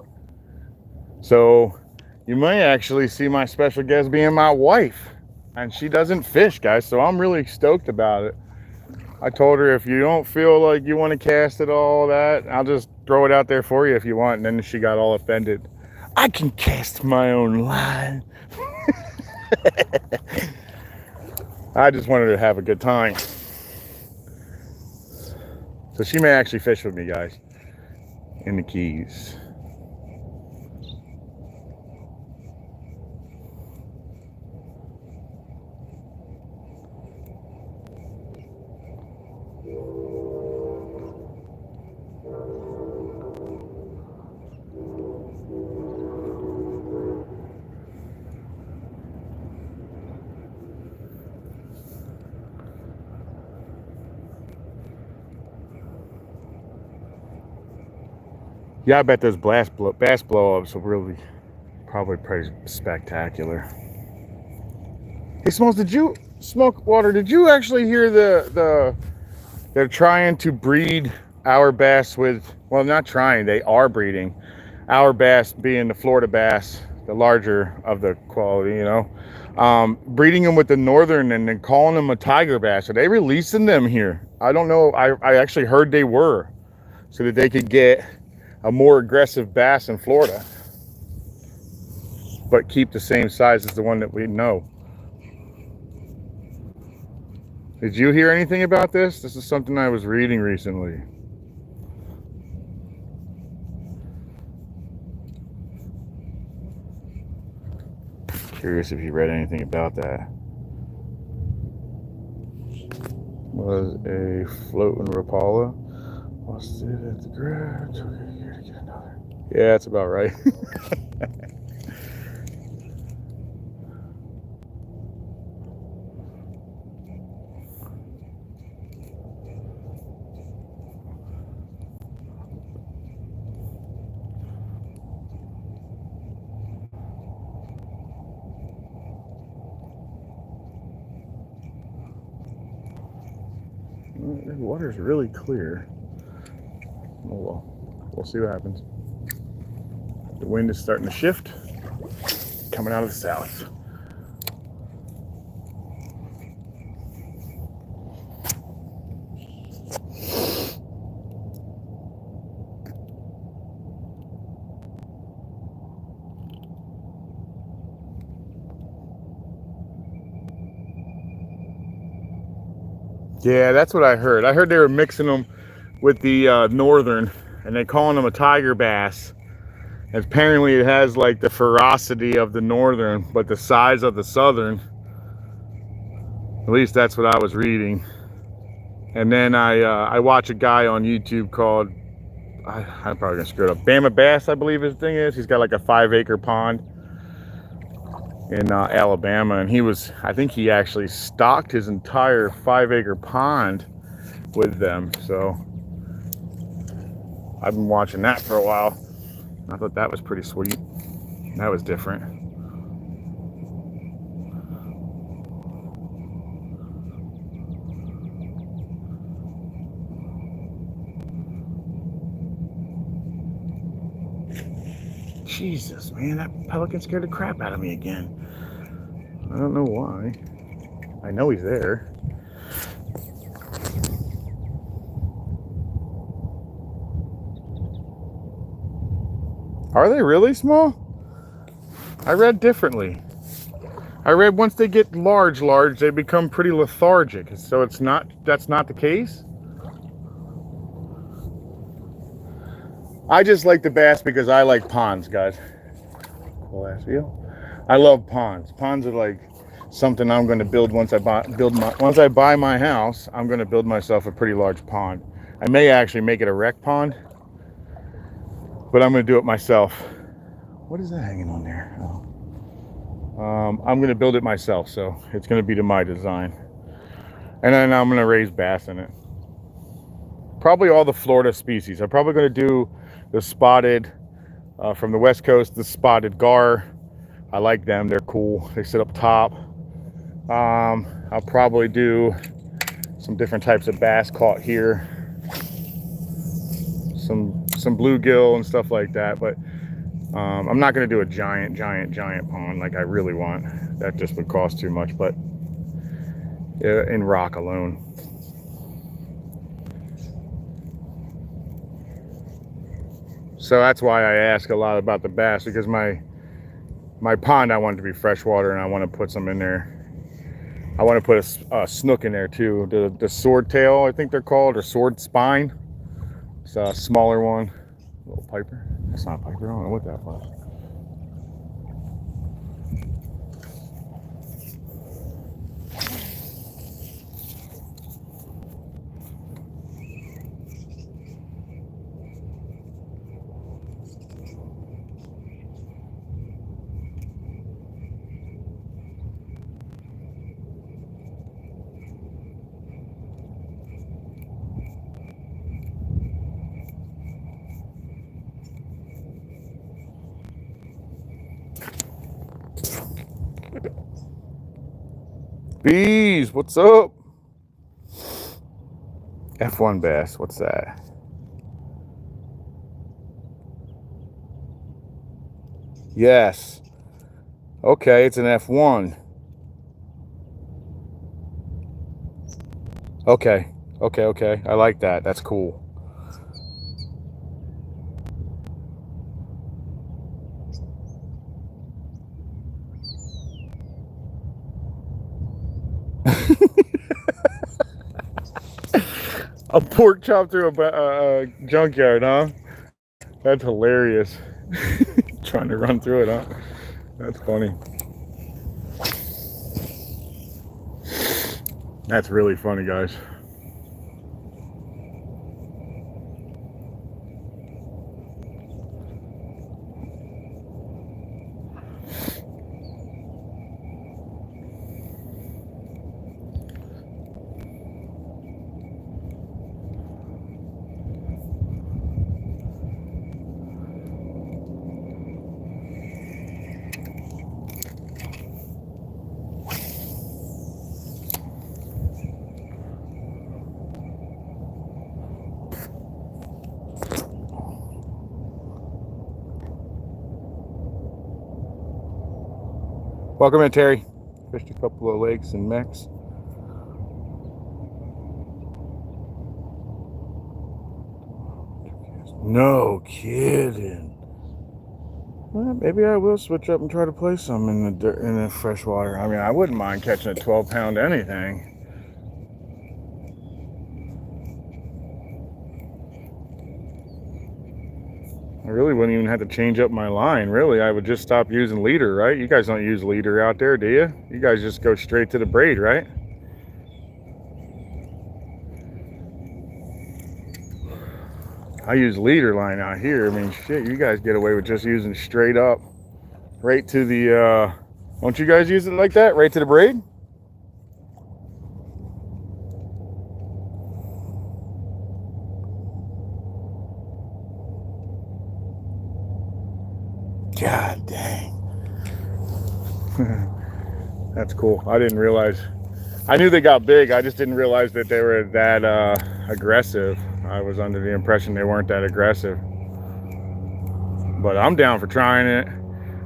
So you may actually see my special guest being my wife. And she doesn't fish, guys, so I'm really stoked about it. I told her if you don't feel like you want to cast it all that, I'll just throw it out there for you if you want. And then she got all offended. I can cast my own line. I just wanted to have a good time. So she may actually fish with me, guys, in the Keys. Yeah, I bet those bass blow-ups will really probably pretty spectacular. Hey, Smalls, did you smoke water? Did you actually hear they're trying to breed our bass with, well, not trying, they are breeding our bass, being the Florida bass, the larger of the quality, you know, breeding them with the northern and then calling them a tiger bass. Are they releasing them here? I don't know. I actually heard they were, so that they could get a more aggressive bass in Florida, but keep the same size as the one that we know. Did you hear anything about this? This is something I was reading recently. Curious if you read anything about that. Was a floating Rapala. Lost it at the garage. Okay, here to get another. Yeah, that's about right. The water's really clear. Oh well, we'll see what happens. The wind is starting to shift, coming out of the south. Yeah, that's what I heard. I heard they were mixing them with the northern, and they calling them a tiger bass. And apparently it has like the ferocity of the northern, but the size of the southern. At least that's what I was reading. And then I watch a guy on YouTube called, I'm probably gonna screw it up, Bama Bass, I believe his thing is. He's got like a 5-acre pond in Alabama, and I think he actually stocked his entire 5-acre pond with them. So I've been watching that for a while. I thought that was pretty sweet. That was different. Jesus, man, that pelican scared the crap out of me again. I don't know why. I know he's there. Are they really small? I read differently. I read once they get large, they become pretty lethargic. So that's not the case. I just like the bass because I like ponds, guys. Cool ass view. I love ponds. Ponds are like something I'm going to build once I buy my house. I'm going to build myself a pretty large pond. I may actually make it a rec pond, but I'm going to do it myself. What is that hanging on there? Oh. I'm going to build it myself, so it's going to be to my design. And then I'm going to raise bass in it. Probably all the Florida species. I'm probably going to do the spotted, from the West Coast, the spotted gar. I like them. They're cool. They sit up top. I'll probably do some different types of bass caught here. Some bluegill and stuff like that. But I'm not going to do a giant pond like I really want. That just would cost too much, but in rock alone. So that's why I ask a lot about the bass, because my pond, I want it to be freshwater, and I want to put some in there. I want to put a snook in there too. The sword tail, I think they're called, or sword spine. It's a smaller one. Little piper. That's not a piper. I don't know what that was. Bees, what's up? F1 bass, what's that? Yes. Okay, it's an F1. Okay. I like that. That's cool. A pork chop through a junkyard, huh? That's hilarious. Trying to run through it, huh? That's funny. That's really funny, guys. Welcome in, Terry. Fished a couple of lakes and mechs. No kidding. Well, maybe I will switch up and try to play some in the freshwater. I mean, I wouldn't mind catching a 12-pound anything. I really wouldn't even have to change up my line. Really, I would just stop using leader, right? You guys don't use leader out there, do you? You guys just go straight to the braid, right? I use leader line out here. I mean, shit, you guys get away with just using straight up, right to the, don't you guys use it like that? Right to the braid? God dang. That's cool. I didn't realize. I knew they got big. I just didn't realize that they were that aggressive. I was under the impression they weren't that aggressive. But I'm down for trying it.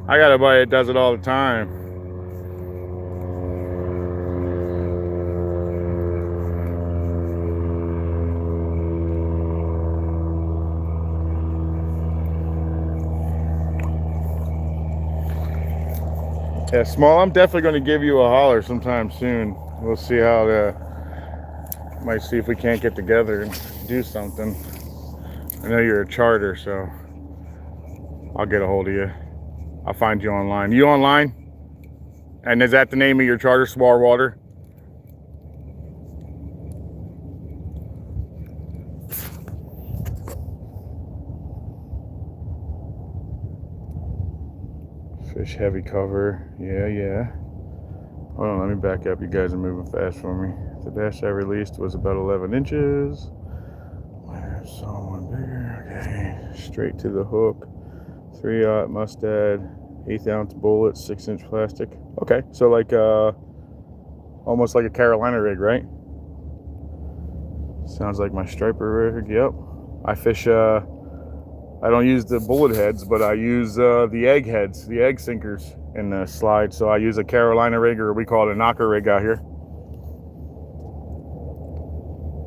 I got a buddy that does it all the time. Yeah, Small, I'm definitely going to give you a holler sometime soon. We'll see how might see if we can't get together and do something. I know you're a charter, so I'll get a hold of you. I'll find you online. You online? And is that the name of your charter, Swar Water? Fish heavy cover. Yeah. Hold on, let me back up. You guys are moving fast for me. The bass I released was about 11 inches. There's someone bigger. Okay. Straight to the hook. 3-aught mustad. 1/8 ounce bullet. 6-inch plastic. Okay, so like almost like a Carolina rig, right? Sounds like my striper rig. Yep. I fish I don't use the bullet heads, but I use the egg heads, the egg sinkers in the slide. So I use a Carolina rig, or we call it a knocker rig out here.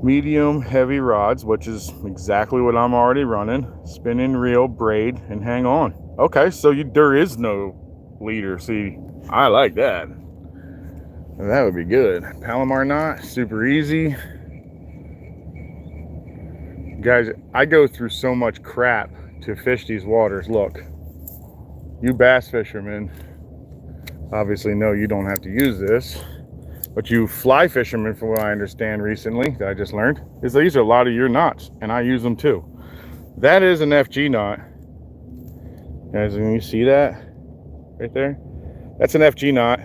Medium heavy rods, which is exactly what I'm already running. Spinning reel, braid, and hang on. Okay, so there is no leader. See, I like that. That would be good. Palomar knot, super easy. Guys, I go through so much crap to fish these waters. Look, you bass fishermen obviously know you don't have to use this. But you fly fishermen, from what I understand recently, that I just learned, is these are a lot of your knots, and I use them too. That is an FG knot. Guys, can you see that right there? That's an FG knot.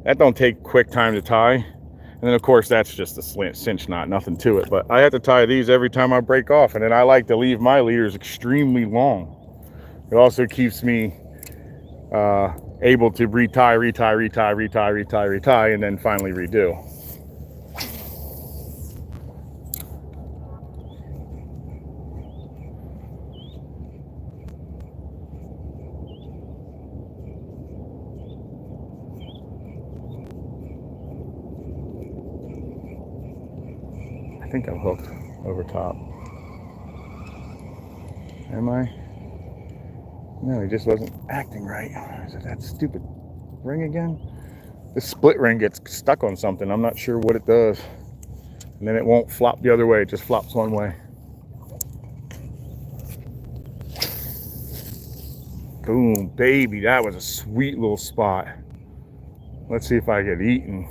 That don't take quick time to tie. And then of course that's just a cinch knot, nothing to it. But I have to tie these every time I break off, and then I like to leave my leaders extremely long. It also keeps me able to retie, and then finally redo. I think I'm hooked over top. Am I? No, he just wasn't acting right. Is it that stupid ring again? This split ring gets stuck on something. I'm not sure what it does. And then it won't flop the other way. It just flops one way. Boom, baby. That was a sweet little spot. Let's see if I get eaten.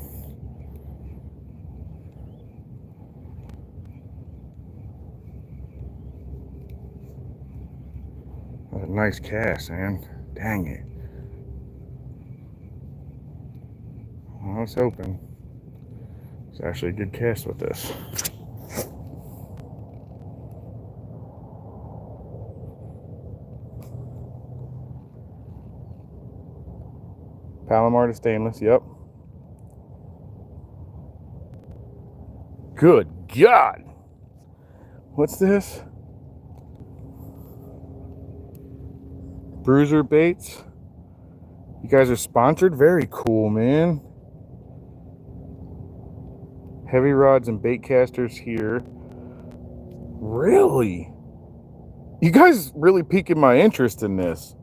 That's a nice cast, man. Dang it. I was hoping. It's actually a good cast with this. Palomar to stainless, yep. Good God. What's this? Bruiser baits. You guys are sponsored? Very cool, man. Heavy rods and bait casters here. Really? You guys really piquing my interest in this.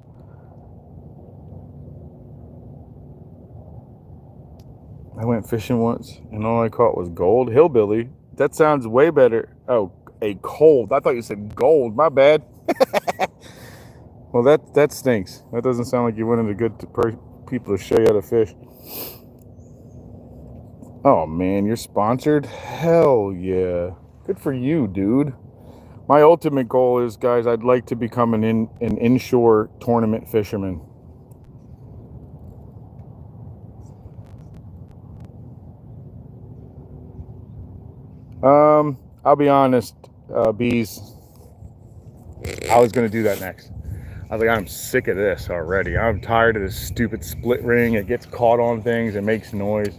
I went fishing once and all I caught was gold. Hillbilly. That sounds way better. Oh, a cold. I thought you said gold. My bad. Well, that stinks. That doesn't sound like you went into good people to show you how to fish. Oh man, you're sponsored? Hell yeah. Good for you, dude. My ultimate goal is, guys, I'd like to become an inshore tournament fisherman. I'll be honest, bees. I was gonna do that next. I was like, I'm sick of this already. I'm tired of this stupid split ring. It gets caught on things. It makes noise.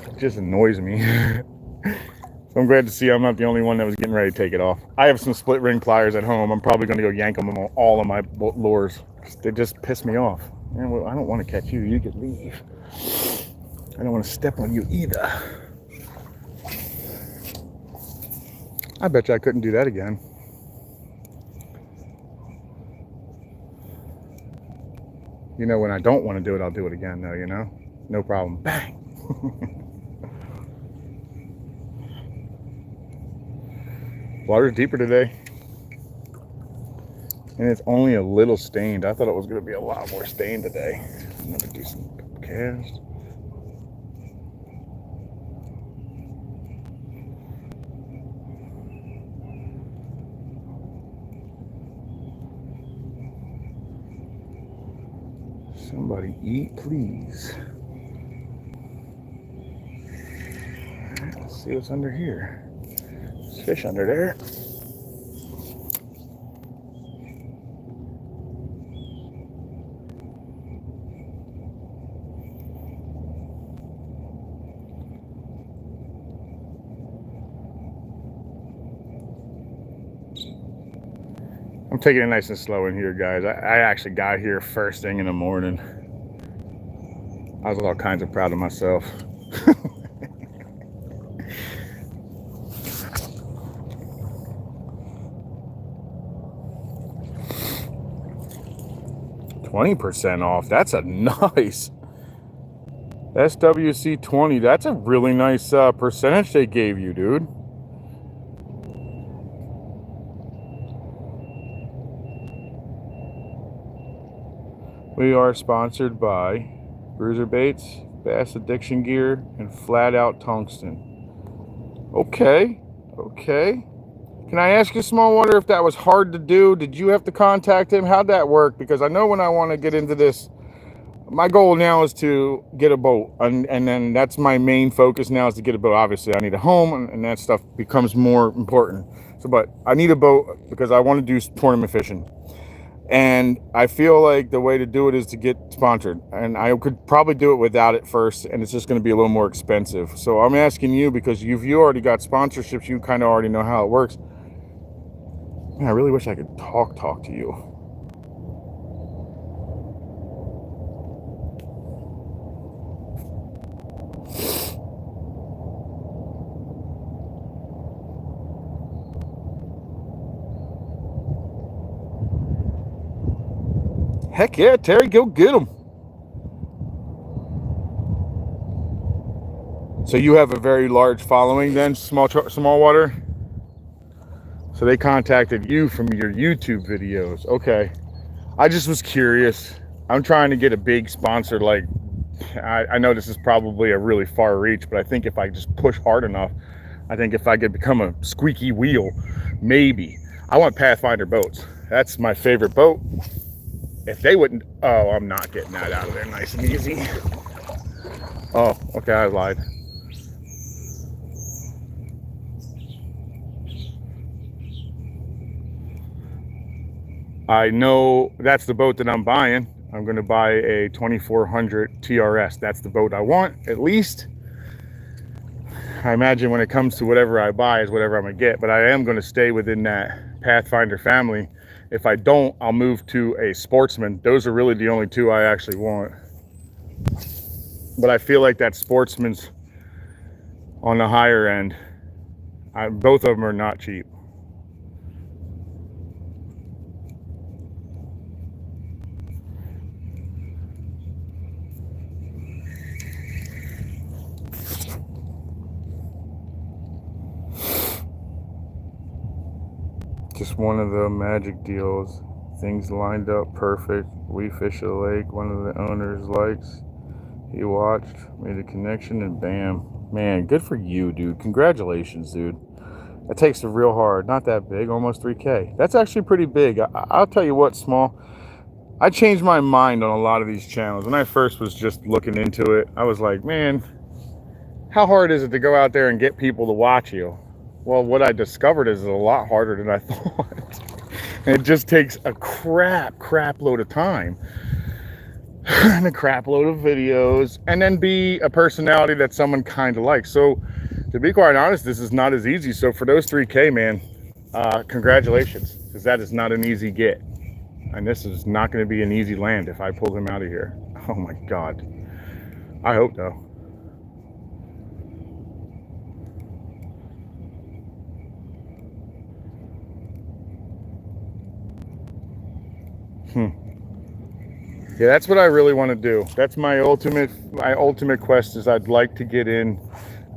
It just annoys me. So I'm glad to see I'm not the only one that was getting ready to take it off. I have some split ring pliers at home. I'm probably going to go yank them on all of my lures. They just piss me off. Man, well, I don't want to catch you. You could leave. I don't want to step on you either. I bet you I couldn't do that again. You know, when I don't want to do it, I'll do it again, though, you know? No problem. Bang! Water's deeper today. And it's only a little stained. I thought it was going to be a lot more stained today. I'm going to do some cast. Somebody eat, please. All right, let's see what's under here. There's fish under there. I'm taking it nice and slow in here, guys. I actually got here first thing in the morning. I was all kinds of proud of myself. $20% off. That's a nice SWC 20. That's a really nice percentage they gave you, dude. We are sponsored by Bruiser Baits, Bass Addiction Gear, and Flat Out Tungsten. Okay. Can I ask you, Small Water, if that was hard to do? Did you have to contact him? How'd that work? Because I know when I want to get into this, my goal now is to get a boat. And then that's my main focus now, is to get a boat. Obviously, I need a home, and that stuff becomes more important. So, but I need a boat because I want to do tournament fishing. And I feel like the way to do it is to get sponsored. And I could probably do it without it first, and it's just going to be a little more expensive. So I'm asking you, because you already got sponsorships, you kind of already know how it works. Man, I really wish I could talk to you. Heck yeah, Terry, go get them. So you have a very large following then, Small Water? So they contacted you from your YouTube videos. Okay. I just was curious. I'm trying to get a big sponsor. Like, I know this is probably a really far reach, but I think if I just push hard enough, I think if I could become a squeaky wheel, maybe. I want Pathfinder boats. That's my favorite boat. If they wouldn't, oh, I'm not getting that out of there nice and easy. Oh, okay, I lied. I know that's the boat that I'm buying. I'm going to buy a 2400 TRS. That's the boat I want, at least. I imagine when it comes to whatever I buy is whatever I'm going to get, but I am going to stay within that Pathfinder family. If I don't, I'll move to a Sportsman. Those are really the only two I actually want. But I feel like that Sportsman's on the higher end. Both of them are not cheap. Just one of the magic deals. Things lined up perfect. We fish a lake one of the owners likes. He watched, made a connection, and bam. Man, good for you, dude. Congratulations, dude. That takes it real hard. Not that big, almost 3K. That's actually pretty big. I'll tell you what, Small. I changed my mind on a lot of these channels. When I first was just looking into it, I was like, man, how hard is it to go out there and get people to watch you? Well, what I discovered is a lot harder than I thought. And it just takes a crap load of time and a crap load of videos, and then be a personality that someone kind of likes. So to be quite honest, this is not as easy. So for those 3K, man, congratulations, because that is not an easy get. And this is not going to be an easy land if I pull him out of here. Oh my God. I hope though. Yeah, that's what I really want to do. That's my ultimate quest, is I'd like to get in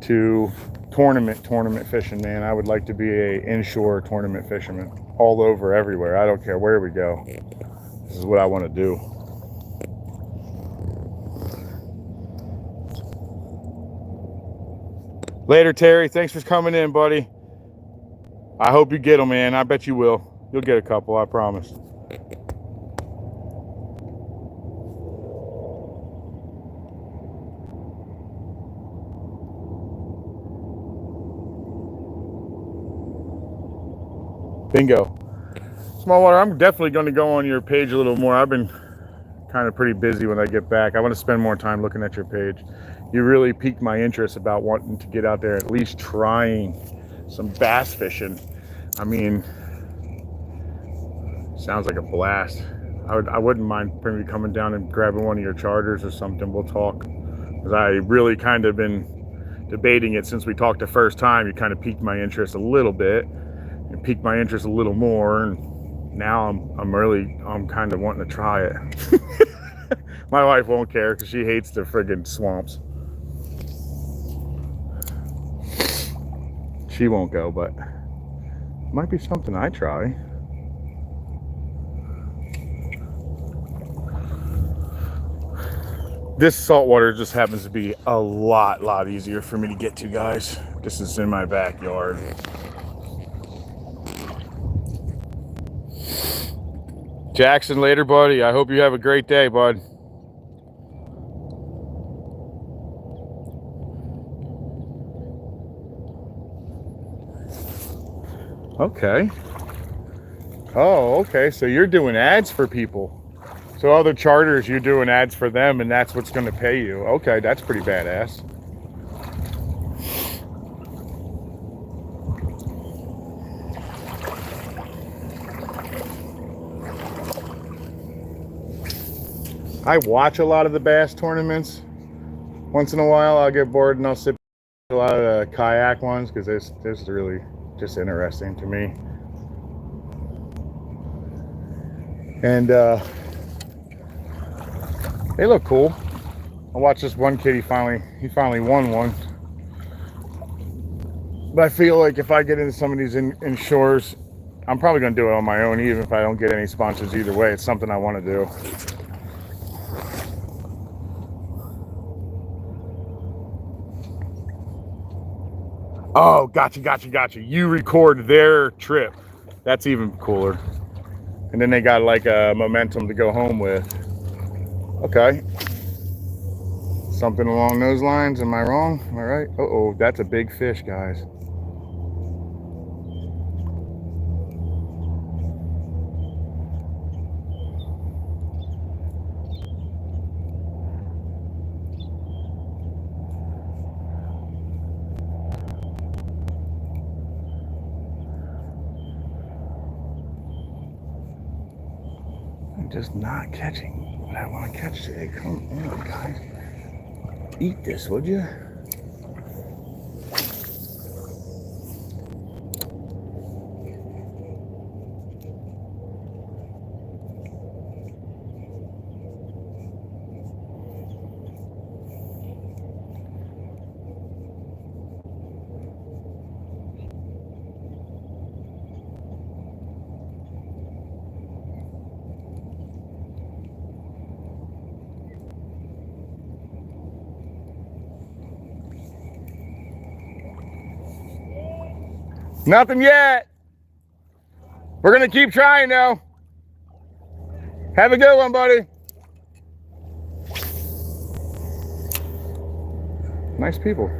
to tournament fishing, man. I would like to be a inshore tournament fisherman all over, everywhere. I don't care where we go. This is what I want to do. Later, Terry. Thanks for coming in, buddy. I hope you get them, man. I bet you will. You'll get a couple, I promise. Bingo. Small Water, I'm definitely going to go on your page a little more. I've been kind of pretty busy when I get back. I want to spend more time looking at your page. You really piqued my interest about wanting to get out there, at least trying some bass fishing. I mean, Sounds like a blast. I wouldn't mind maybe coming down and grabbing one of your charters or something. We'll talk. Because I really kind of been debating it since we talked the first time. You kind of piqued my interest a little bit. And piqued my interest a little more. And now I'm kind of wanting to try it. My wife won't care because she hates the friggin' swamps. She won't go, but it might be something I try. This saltwater just happens to be a lot easier for me to get to, guys. This is in my backyard. Jackson, later, buddy. I hope you have a great day, bud. Okay. Oh, okay. So you're doing ads for people. So other charters, you're doing ads for them, and that's what's going to pay you. Okay, that's pretty badass. I watch a lot of the bass tournaments. Once in a while, I'll get bored and I'll sit a lot of the kayak ones because this is really just interesting to me. And they look cool. I watched this one kid, he finally won one. But I feel like if I get into some of these inshores, I'm probably going to do it on my own, even if I don't get any sponsors either way. It's something I want to do. Oh, gotcha. You record their trip. That's even cooler. And then they got like a momentum to go home with. Okay. Something along those lines. Am I wrong? Am I right? Uh-oh, that's a big fish, guys. I'm just not catching what I want to catch today. Come on, guys. Eat this, would you? Nothing yet. We're gonna keep trying though. Have a good one, buddy. Nice people.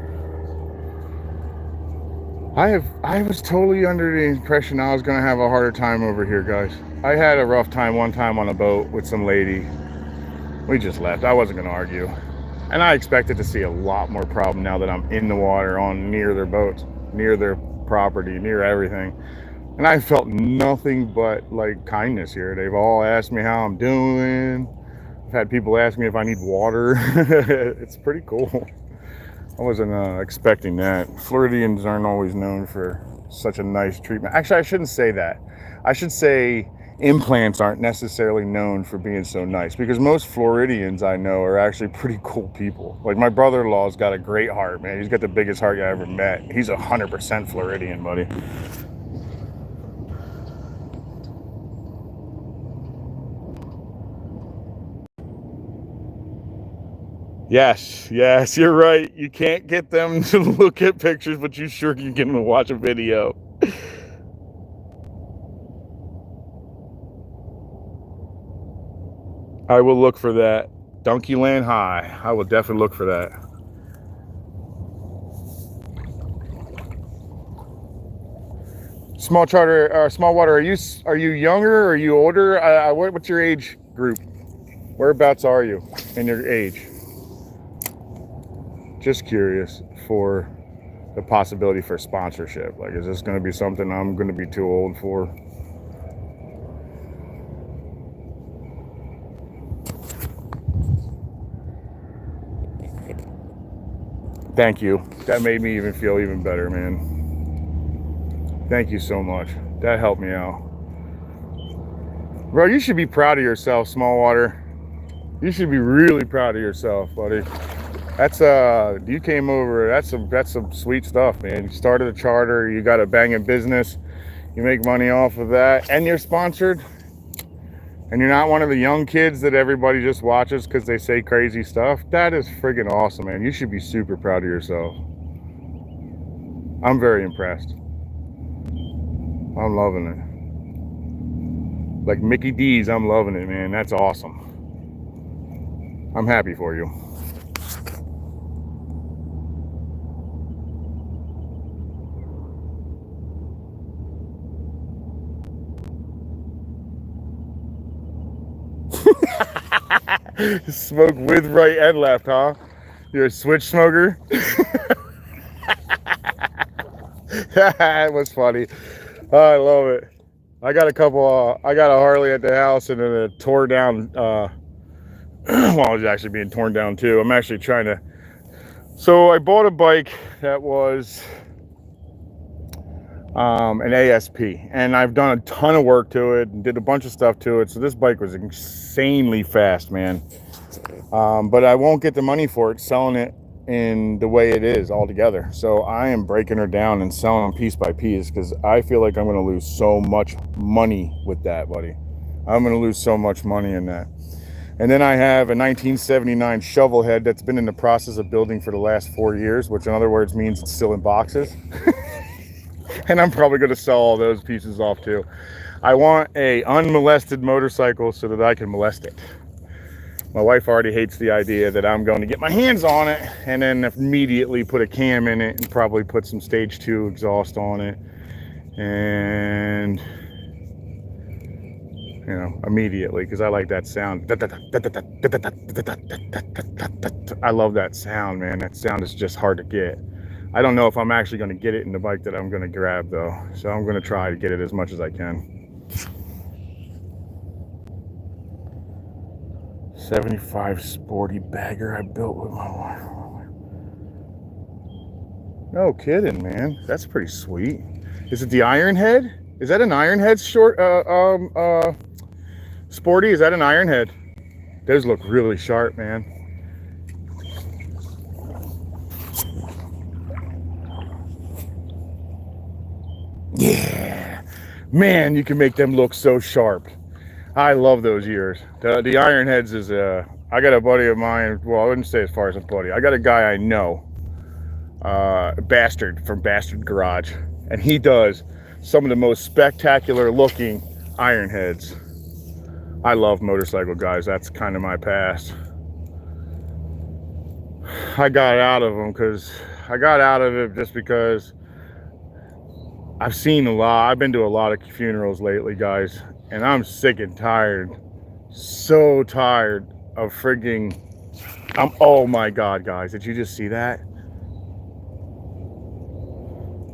I was totally under the impression I was gonna have a harder time over here, guys. I had a rough time one time on a boat with some lady. We just left. I wasn't gonna argue. And I expected to see a lot more problem now that I'm in the water, on near their boats, near their property, near everything. And I felt nothing but like kindness here. They've all asked me how I'm doing. I've had people ask me if I need water. It's pretty cool. I wasn't expecting that. Floridians aren't always known for such a nice treatment. Actually, I shouldn't say that. I should say implants aren't necessarily known for being so nice, because most Floridians I know are actually pretty cool people. Like my brother-in-law's got a great heart, man. He's got the biggest heart I ever met. He's 100% Floridian, buddy. Yes, you're right. You can't get them to look at pictures, but you sure can get them to watch a video. I will look for that. Donkey Land High. I will definitely look for that. Small charter, small water. Are you younger? Or are you older? What's your age group? Whereabouts are you in your age? Just curious for the possibility for sponsorship. Like, is this going to be something I'm going to be too old for? Thank you. That made me even feel even better, man. Thank you so much. That helped me out. Bro, you should be proud of yourself, Small Water. You should be really proud of yourself, buddy. That's you came over, that's some sweet stuff, man. You started a charter, you got a banging business, you make money off of that, and you're sponsored. And you're not one of the young kids that everybody just watches because they say crazy stuff. That is friggin' awesome, man. You should be super proud of yourself. I'm very impressed. I'm loving it. Like Mickey D's, I'm loving it, man. That's awesome. I'm happy for you. Smoke with right and left, huh? You're a switch smoker? That was funny. Oh, I love it. I got I got a Harley at the house and then a tore down, well, it's actually being torn down too. I'm actually trying to, so I bought a bike that was an ASP, and I've done a ton of work to it and did a bunch of stuff to it. So this bike was insanely fast, man. But I won't get the money for it selling it in the way it is altogether. So I am breaking her down and selling them piece by piece because I feel like I'm going to lose so much money with that, buddy. I'm going to lose so much money in that. And then I have a 1979 shovel head that's been in the process of building for the last 4 years, which in other words means it's still in boxes. And I'm probably going to sell all those pieces off too. I want a unmolested motorcycle so that I can molest it. My wife already hates the idea that I'm going to get my hands on it and then immediately put a cam in it and probably put some stage 2 exhaust on it. And, you know, immediately, because I like that sound. I love that sound, man. That sound is just hard to get. I don't know if I'm actually going to get it in the bike that I'm going to grab, though. So I'm going to try to get it as much as I can. 75 sporty bagger I built with my wife. No kidding, man. That's pretty sweet. Is it the Ironhead? Is that an Ironhead sporty? Is that an Ironhead? Those look really sharp, man. Yeah, man, you can make them look so sharp. I love those years. The Ironheads is I got a buddy of mine. Well, I wouldn't say as far as a buddy. I got a guy I know, Bastard from Bastard Garage, and he does some of the most spectacular looking Ironheads. I love motorcycle guys. That's kind of my past. I got out of them just because I've seen a lot. I've been to a lot of funerals lately, guys, and I'm sick and tired. So tired of frigging. Oh my God, guys, did you just see that?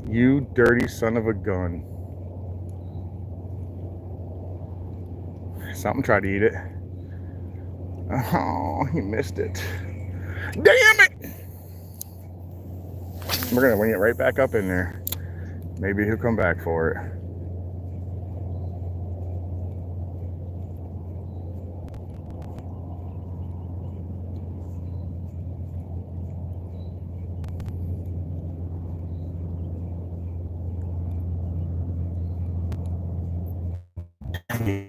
You dirty son of a gun. Something tried to eat it. Oh, he missed it. Damn it! We're gonna wing it right back up in there. Maybe he'll come back for it.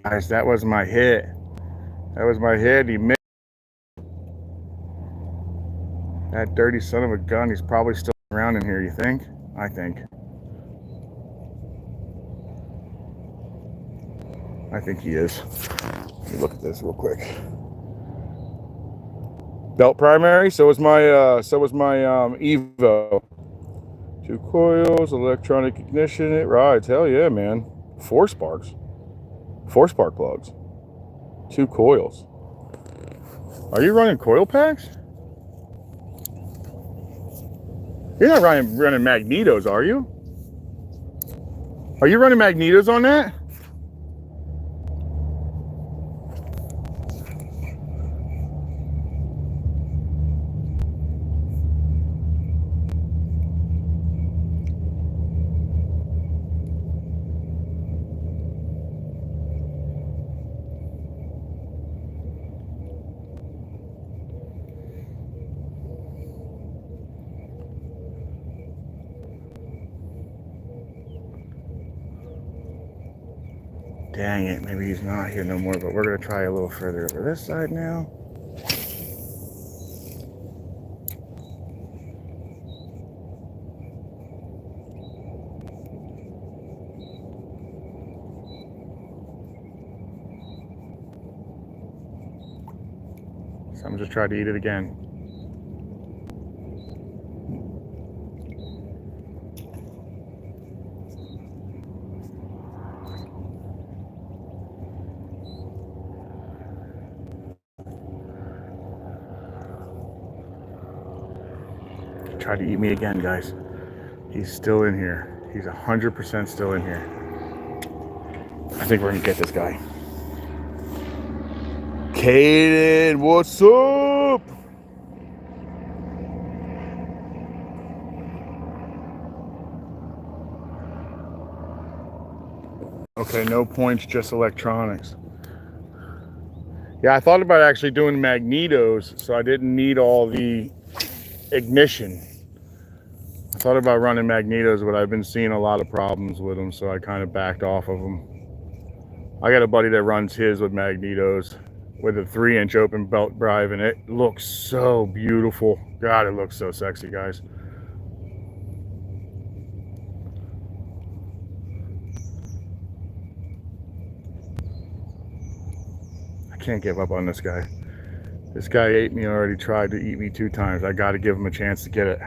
Guys, that was my hit. That was my hit. He missed. That dirty son of a gun. He's probably still around in here, you think? I think. I think he is. Let me look at this real quick. Belt primary. So was my Evo. 2 coils, electronic ignition. It rides. Hell yeah, man. 4 sparks. 4 spark plugs. 2 coils. Are you running coil packs? You're not running magnetos, are you? Are you running magnetos on that? Dang it, maybe he's not here no more, but we're gonna try a little further over this side now. Some just tried to eat it again. Tried to eat me again, guys. He's still in here. He's 100% still in here. I think we're gonna get this guy. Caden, what's up? Okay, no points, just electronics. Yeah, I thought about actually doing magnetos, so I didn't need all the ignition. I thought about running magnetos, but I've been seeing a lot of problems with them, so I kind of backed off of them. I got a buddy that runs his with magnetos with a 3-inch open belt drive, and it looks so beautiful. God, it looks so sexy, guys. I can't give up on this guy. This guy ate me already, tried to eat me 2 times. I got to give him a chance to get it.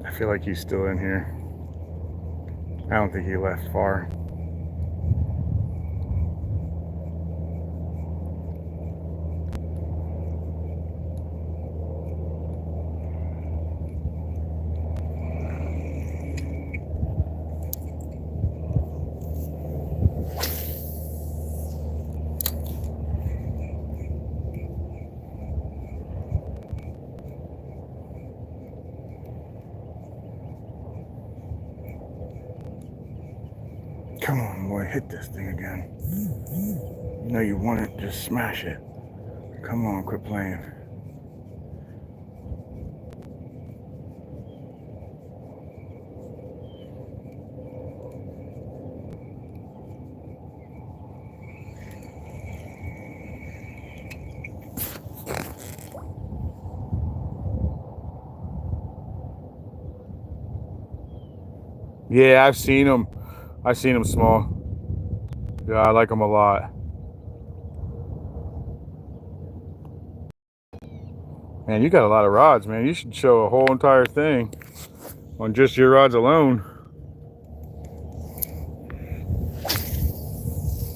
I feel like he's still in here. I don't think he left far. Come on, boy, hit this thing again. You know you want it, just smash it. Come on, quit playing. Yeah, I've seen them. I've seen them small. Yeah, I like them a lot. Man, you got a lot of rods, man. You should show a whole entire thing on just your rods alone.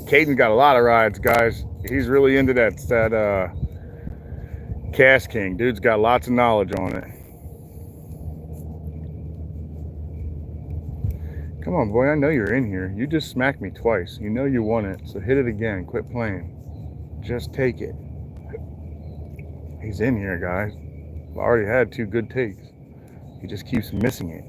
Caden got a lot of rods, guys. He's really into that Cast King. Dude's got lots of knowledge on it. Come on, boy, I know you're in here. You just smacked me twice. You know you want it, so hit it again. Quit playing. Just take it. He's in here, guys. I already had 2 good takes. He just keeps missing it.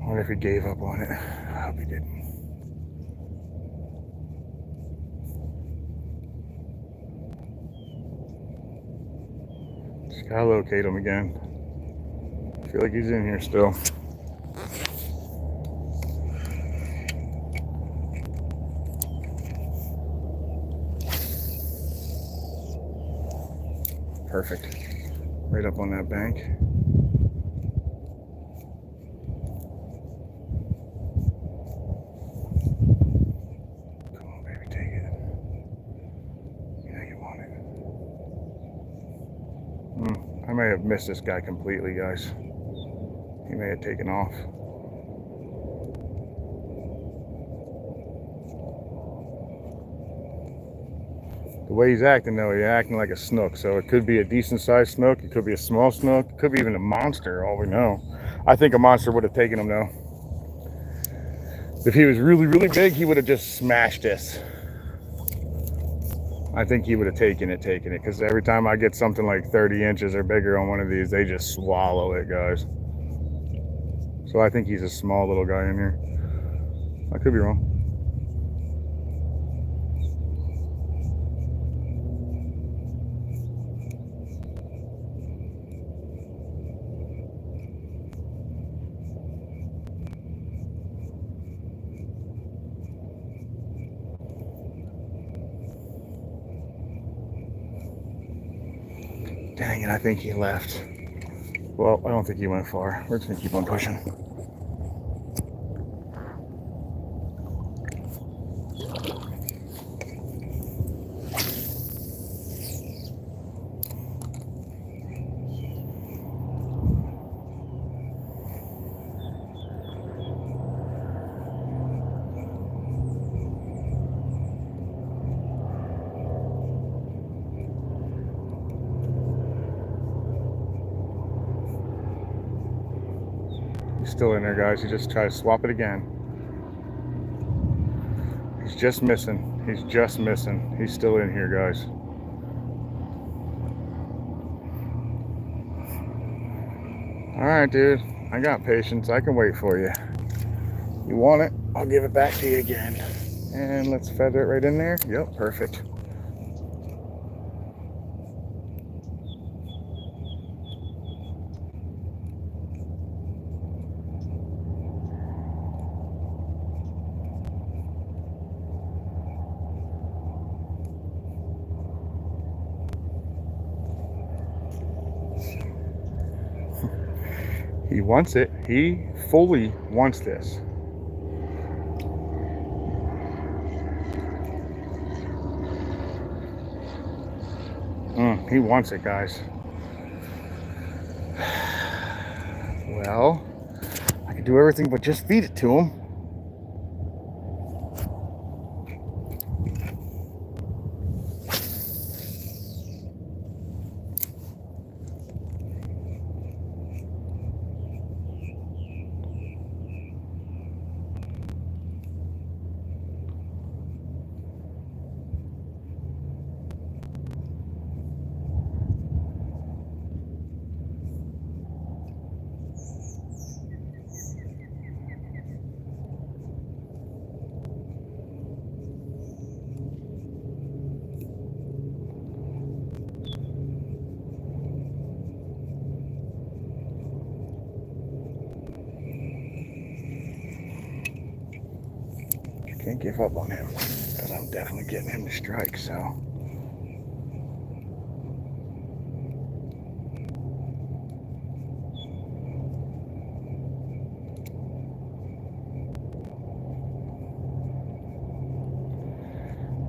I wonder if he gave up on it. I hope he didn't. Just gotta locate him again. I feel like he's in here still. Perfect. Right up on that bank. Come on, baby, take it. You know you want it. may have missed this guy completely, guys. He may have taken off. The way he's acting, though, he's acting like a snook. So it could be a decent-sized snook. It could be a small snook. It could be even a monster, all we know. I think a monster would have taken him, though. If he was really, really big, he would have just smashed this. I think he would have taken it, because every time I get something like 30 inches or bigger on one of these, they just swallow it, guys. So I think he's a small little guy in here. I could be wrong. Dang it, I think he left. Well, I don't think he went far. We're just gonna keep on pushing. He's still in there, guys. He just tried to swap it again. He's just missing. He's just missing. He's still in here, guys. All right, dude. I got patience. I can wait for you. You want it? I'll give it back to you again. And let's feather it right in there. Yep, perfect. He wants it. He fully wants this. He wants it, guys. Well, I can do everything but just feed it to him. Can't give up on him, because I'm definitely getting him to strike, so. I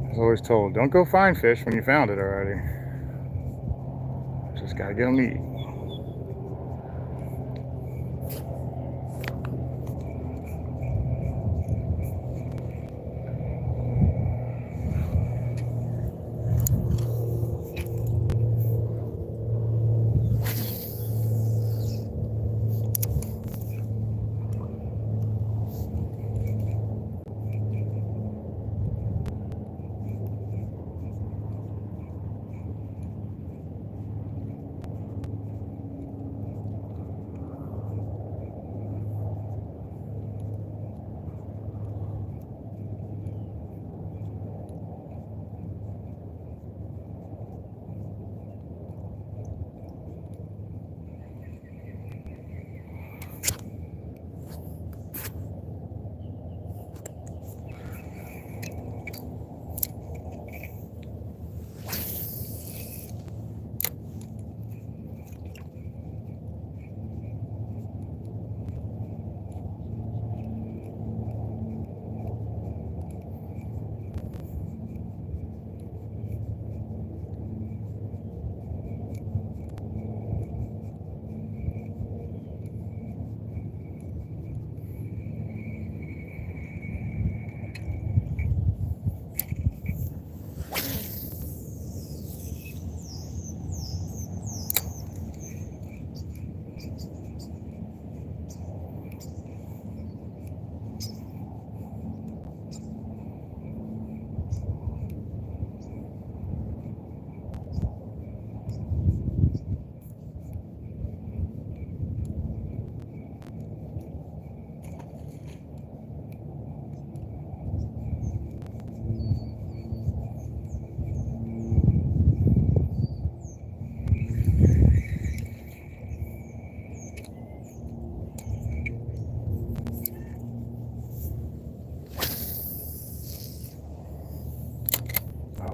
was always told, don't go find fish when you found it already. Just gotta get them to eat.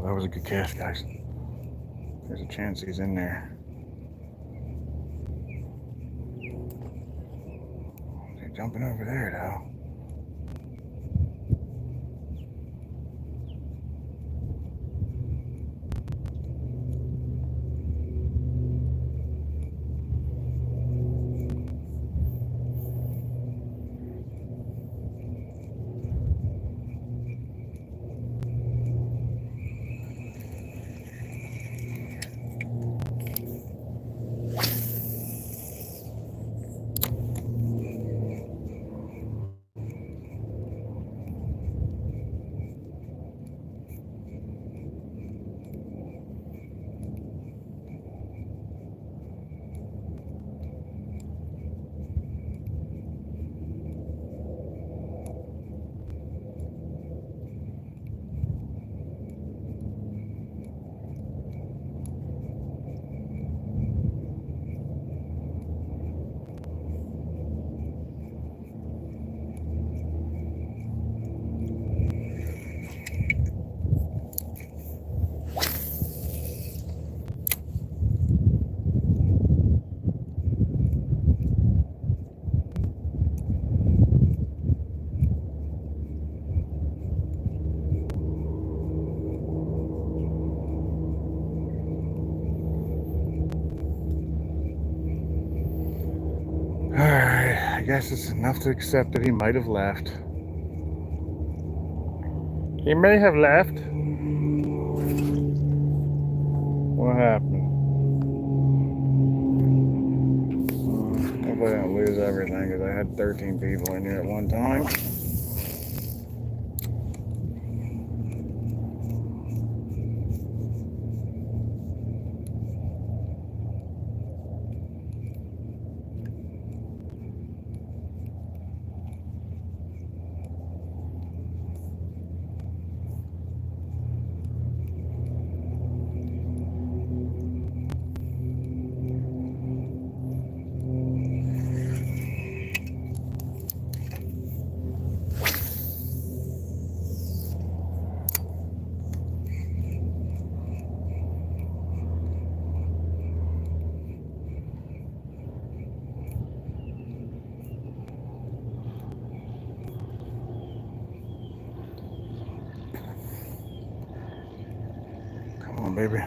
that was a good cast, guys. There's a chance he's in there. They're jumping over there, though. Alright, I guess it's enough to accept that he might have left. He may have left. What happened? Hopefully I don't lose everything, because I had 13 people in here at one time. Come on, baby.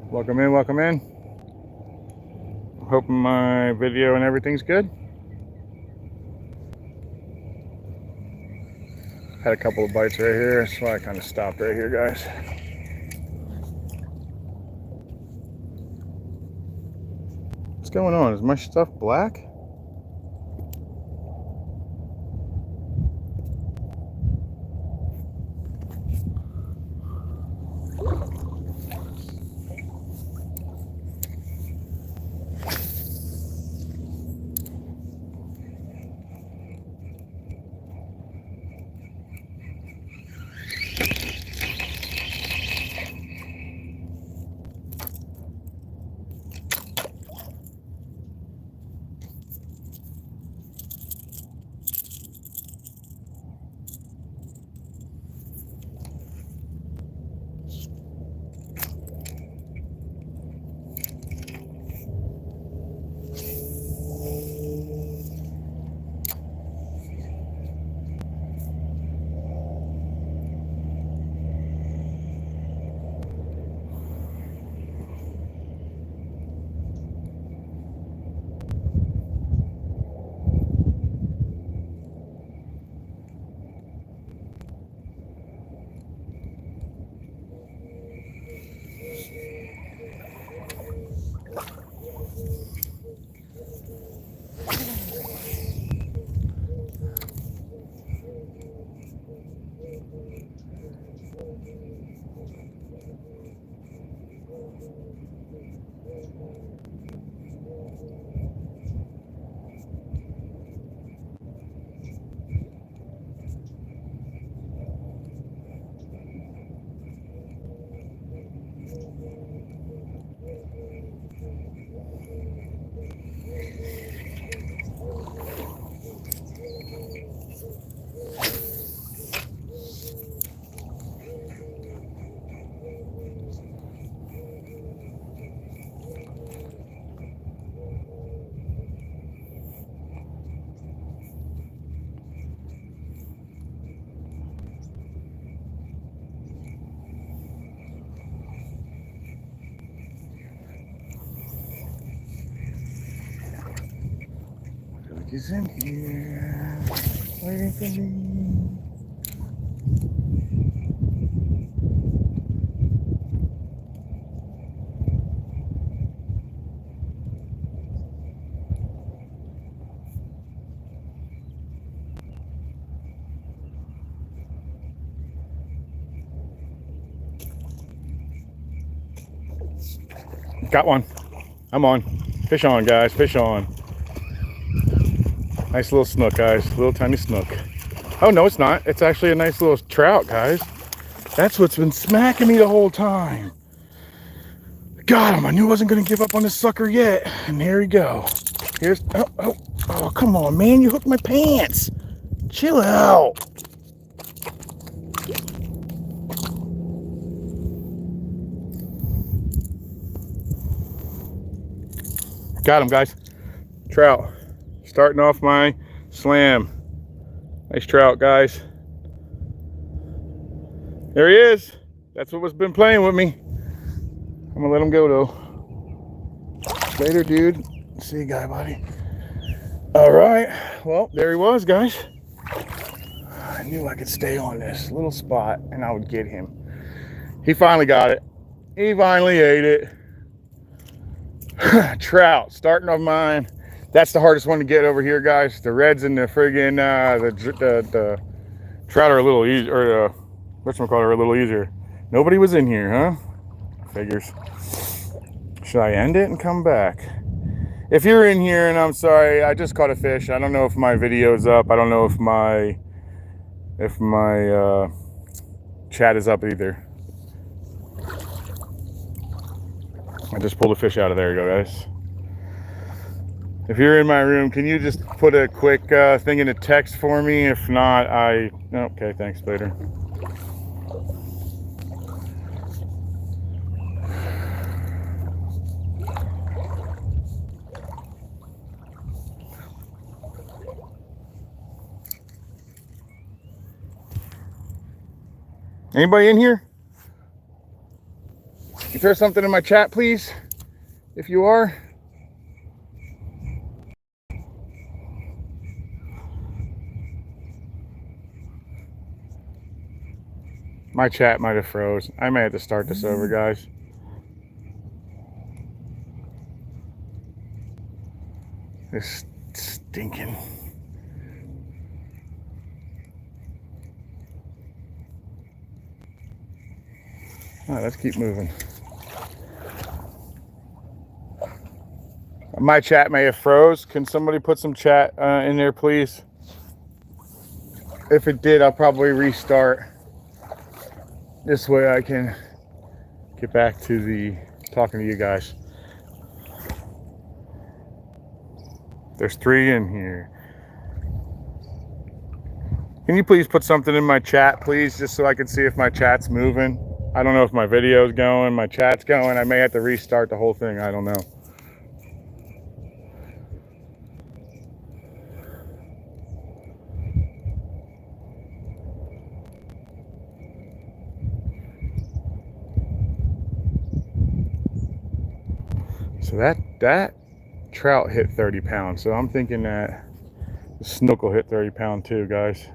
Welcome in, welcome in. I'm hoping my video and everything's good. Had a couple of bites right here, that's why I kind of stopped right here, guys. What's going on? Is my stuff black? is in here, waiting for me. Got one. I'm on. Fish on, guys. Fish on. Nice little snook, guys. Little tiny snook. Oh, no, it's not. It's actually a nice little trout, guys. That's what's been smacking me the whole time. Got him. I knew I wasn't going to give up on this sucker yet. And here we go. Here's... Oh, come on, man. You hooked my pants. Chill out. Got him, guys. Trout. Starting off my slam. Nice trout, guys. There he is. That's what was been playing with me. I'm gonna let him go though. Later, dude. See you, guy, buddy. All right. Well, there he was, guys. I knew I could stay on this little spot and I would get him. He finally got it. He finally ate it. Trout, starting on mine. That's the hardest one to get over here, guys. The reds and the friggin' the trout are a little easier, or whatchamacallit are a little easier. Nobody was in here, huh? Figures. Should I end it and come back? If you're in here, and I'm sorry, I just caught a fish. I don't know if my video's up. I don't know if my chat is up either. I just pulled a fish out of there. You go, guys. If you're in my room, can you just put a quick thing in a text for me? If not, okay, thanks, later. Anybody in here? You throw something in my chat, please, if you are. My chat might have froze. I may have to start this over, guys. This stinking. All right, let's keep moving. My chat may have froze. Can somebody put some chat in there, please? If it did, I'll probably restart. This way I can get back to the talking to you guys. There's 3 in here. Can you please put something in my chat, please, just so I can see if my chat's moving? I don't know if my video's going, my chat's going. I may have to restart the whole thing. I don't know. So that trout hit 30 pounds. So I'm thinking that the snook will hit 30 pound too, guys.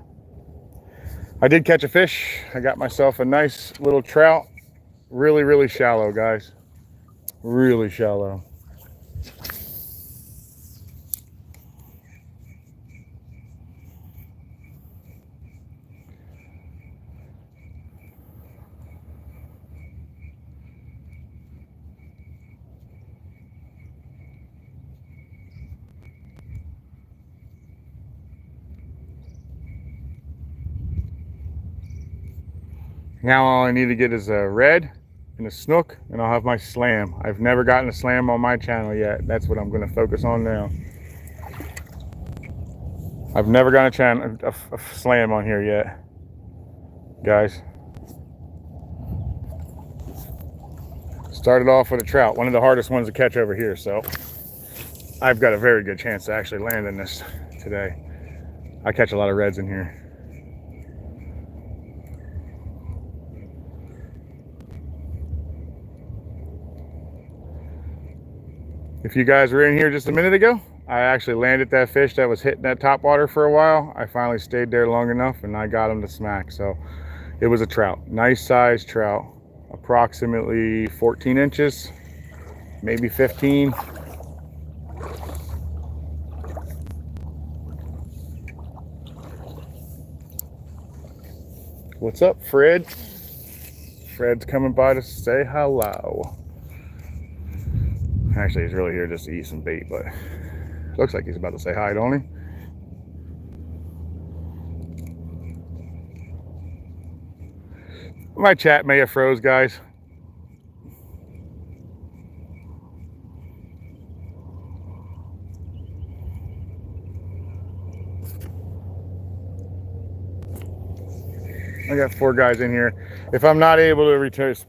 I did catch a fish. I got myself a nice little trout. Really, really shallow, guys. Really shallow. Now all I need to get is a red and a snook, and I'll have my slam. I've never gotten a slam on my channel yet. That's what I'm going to focus on now. I've never gotten a slam on here yet, guys. Started off with a trout, one of the hardest ones to catch over here, so I've got a very good chance to actually land in this today. I catch a lot of reds in here. If you guys were in here just a minute ago, I actually landed that fish that was hitting that top water for a while. I finally stayed there long enough and I got him to smack. So it was a trout, nice sized trout, approximately 14 inches, maybe 15. What's up, Fred? Fred's coming by to say hello. Actually, he's really here just to eat some bait, but looks like he's about to say hi, don't he? My chat may have froze, guys. I got 4 guys in here. If I'm not able to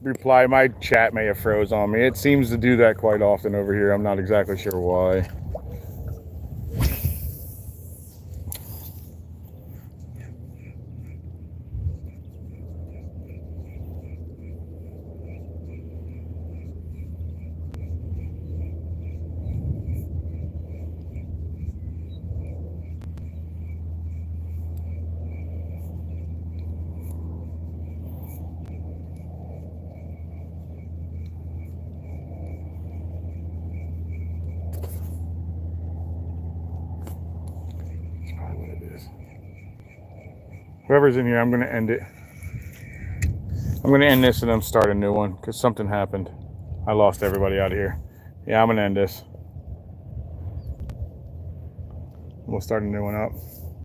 reply, my chat may have froze on me. It seems to do that quite often over here. I'm not exactly sure why. Whoever's in here, I'm going to end it. I'm going to end this and then start a new one because something happened. I lost everybody out of here. Yeah, I'm going to end this. We'll start a new one up.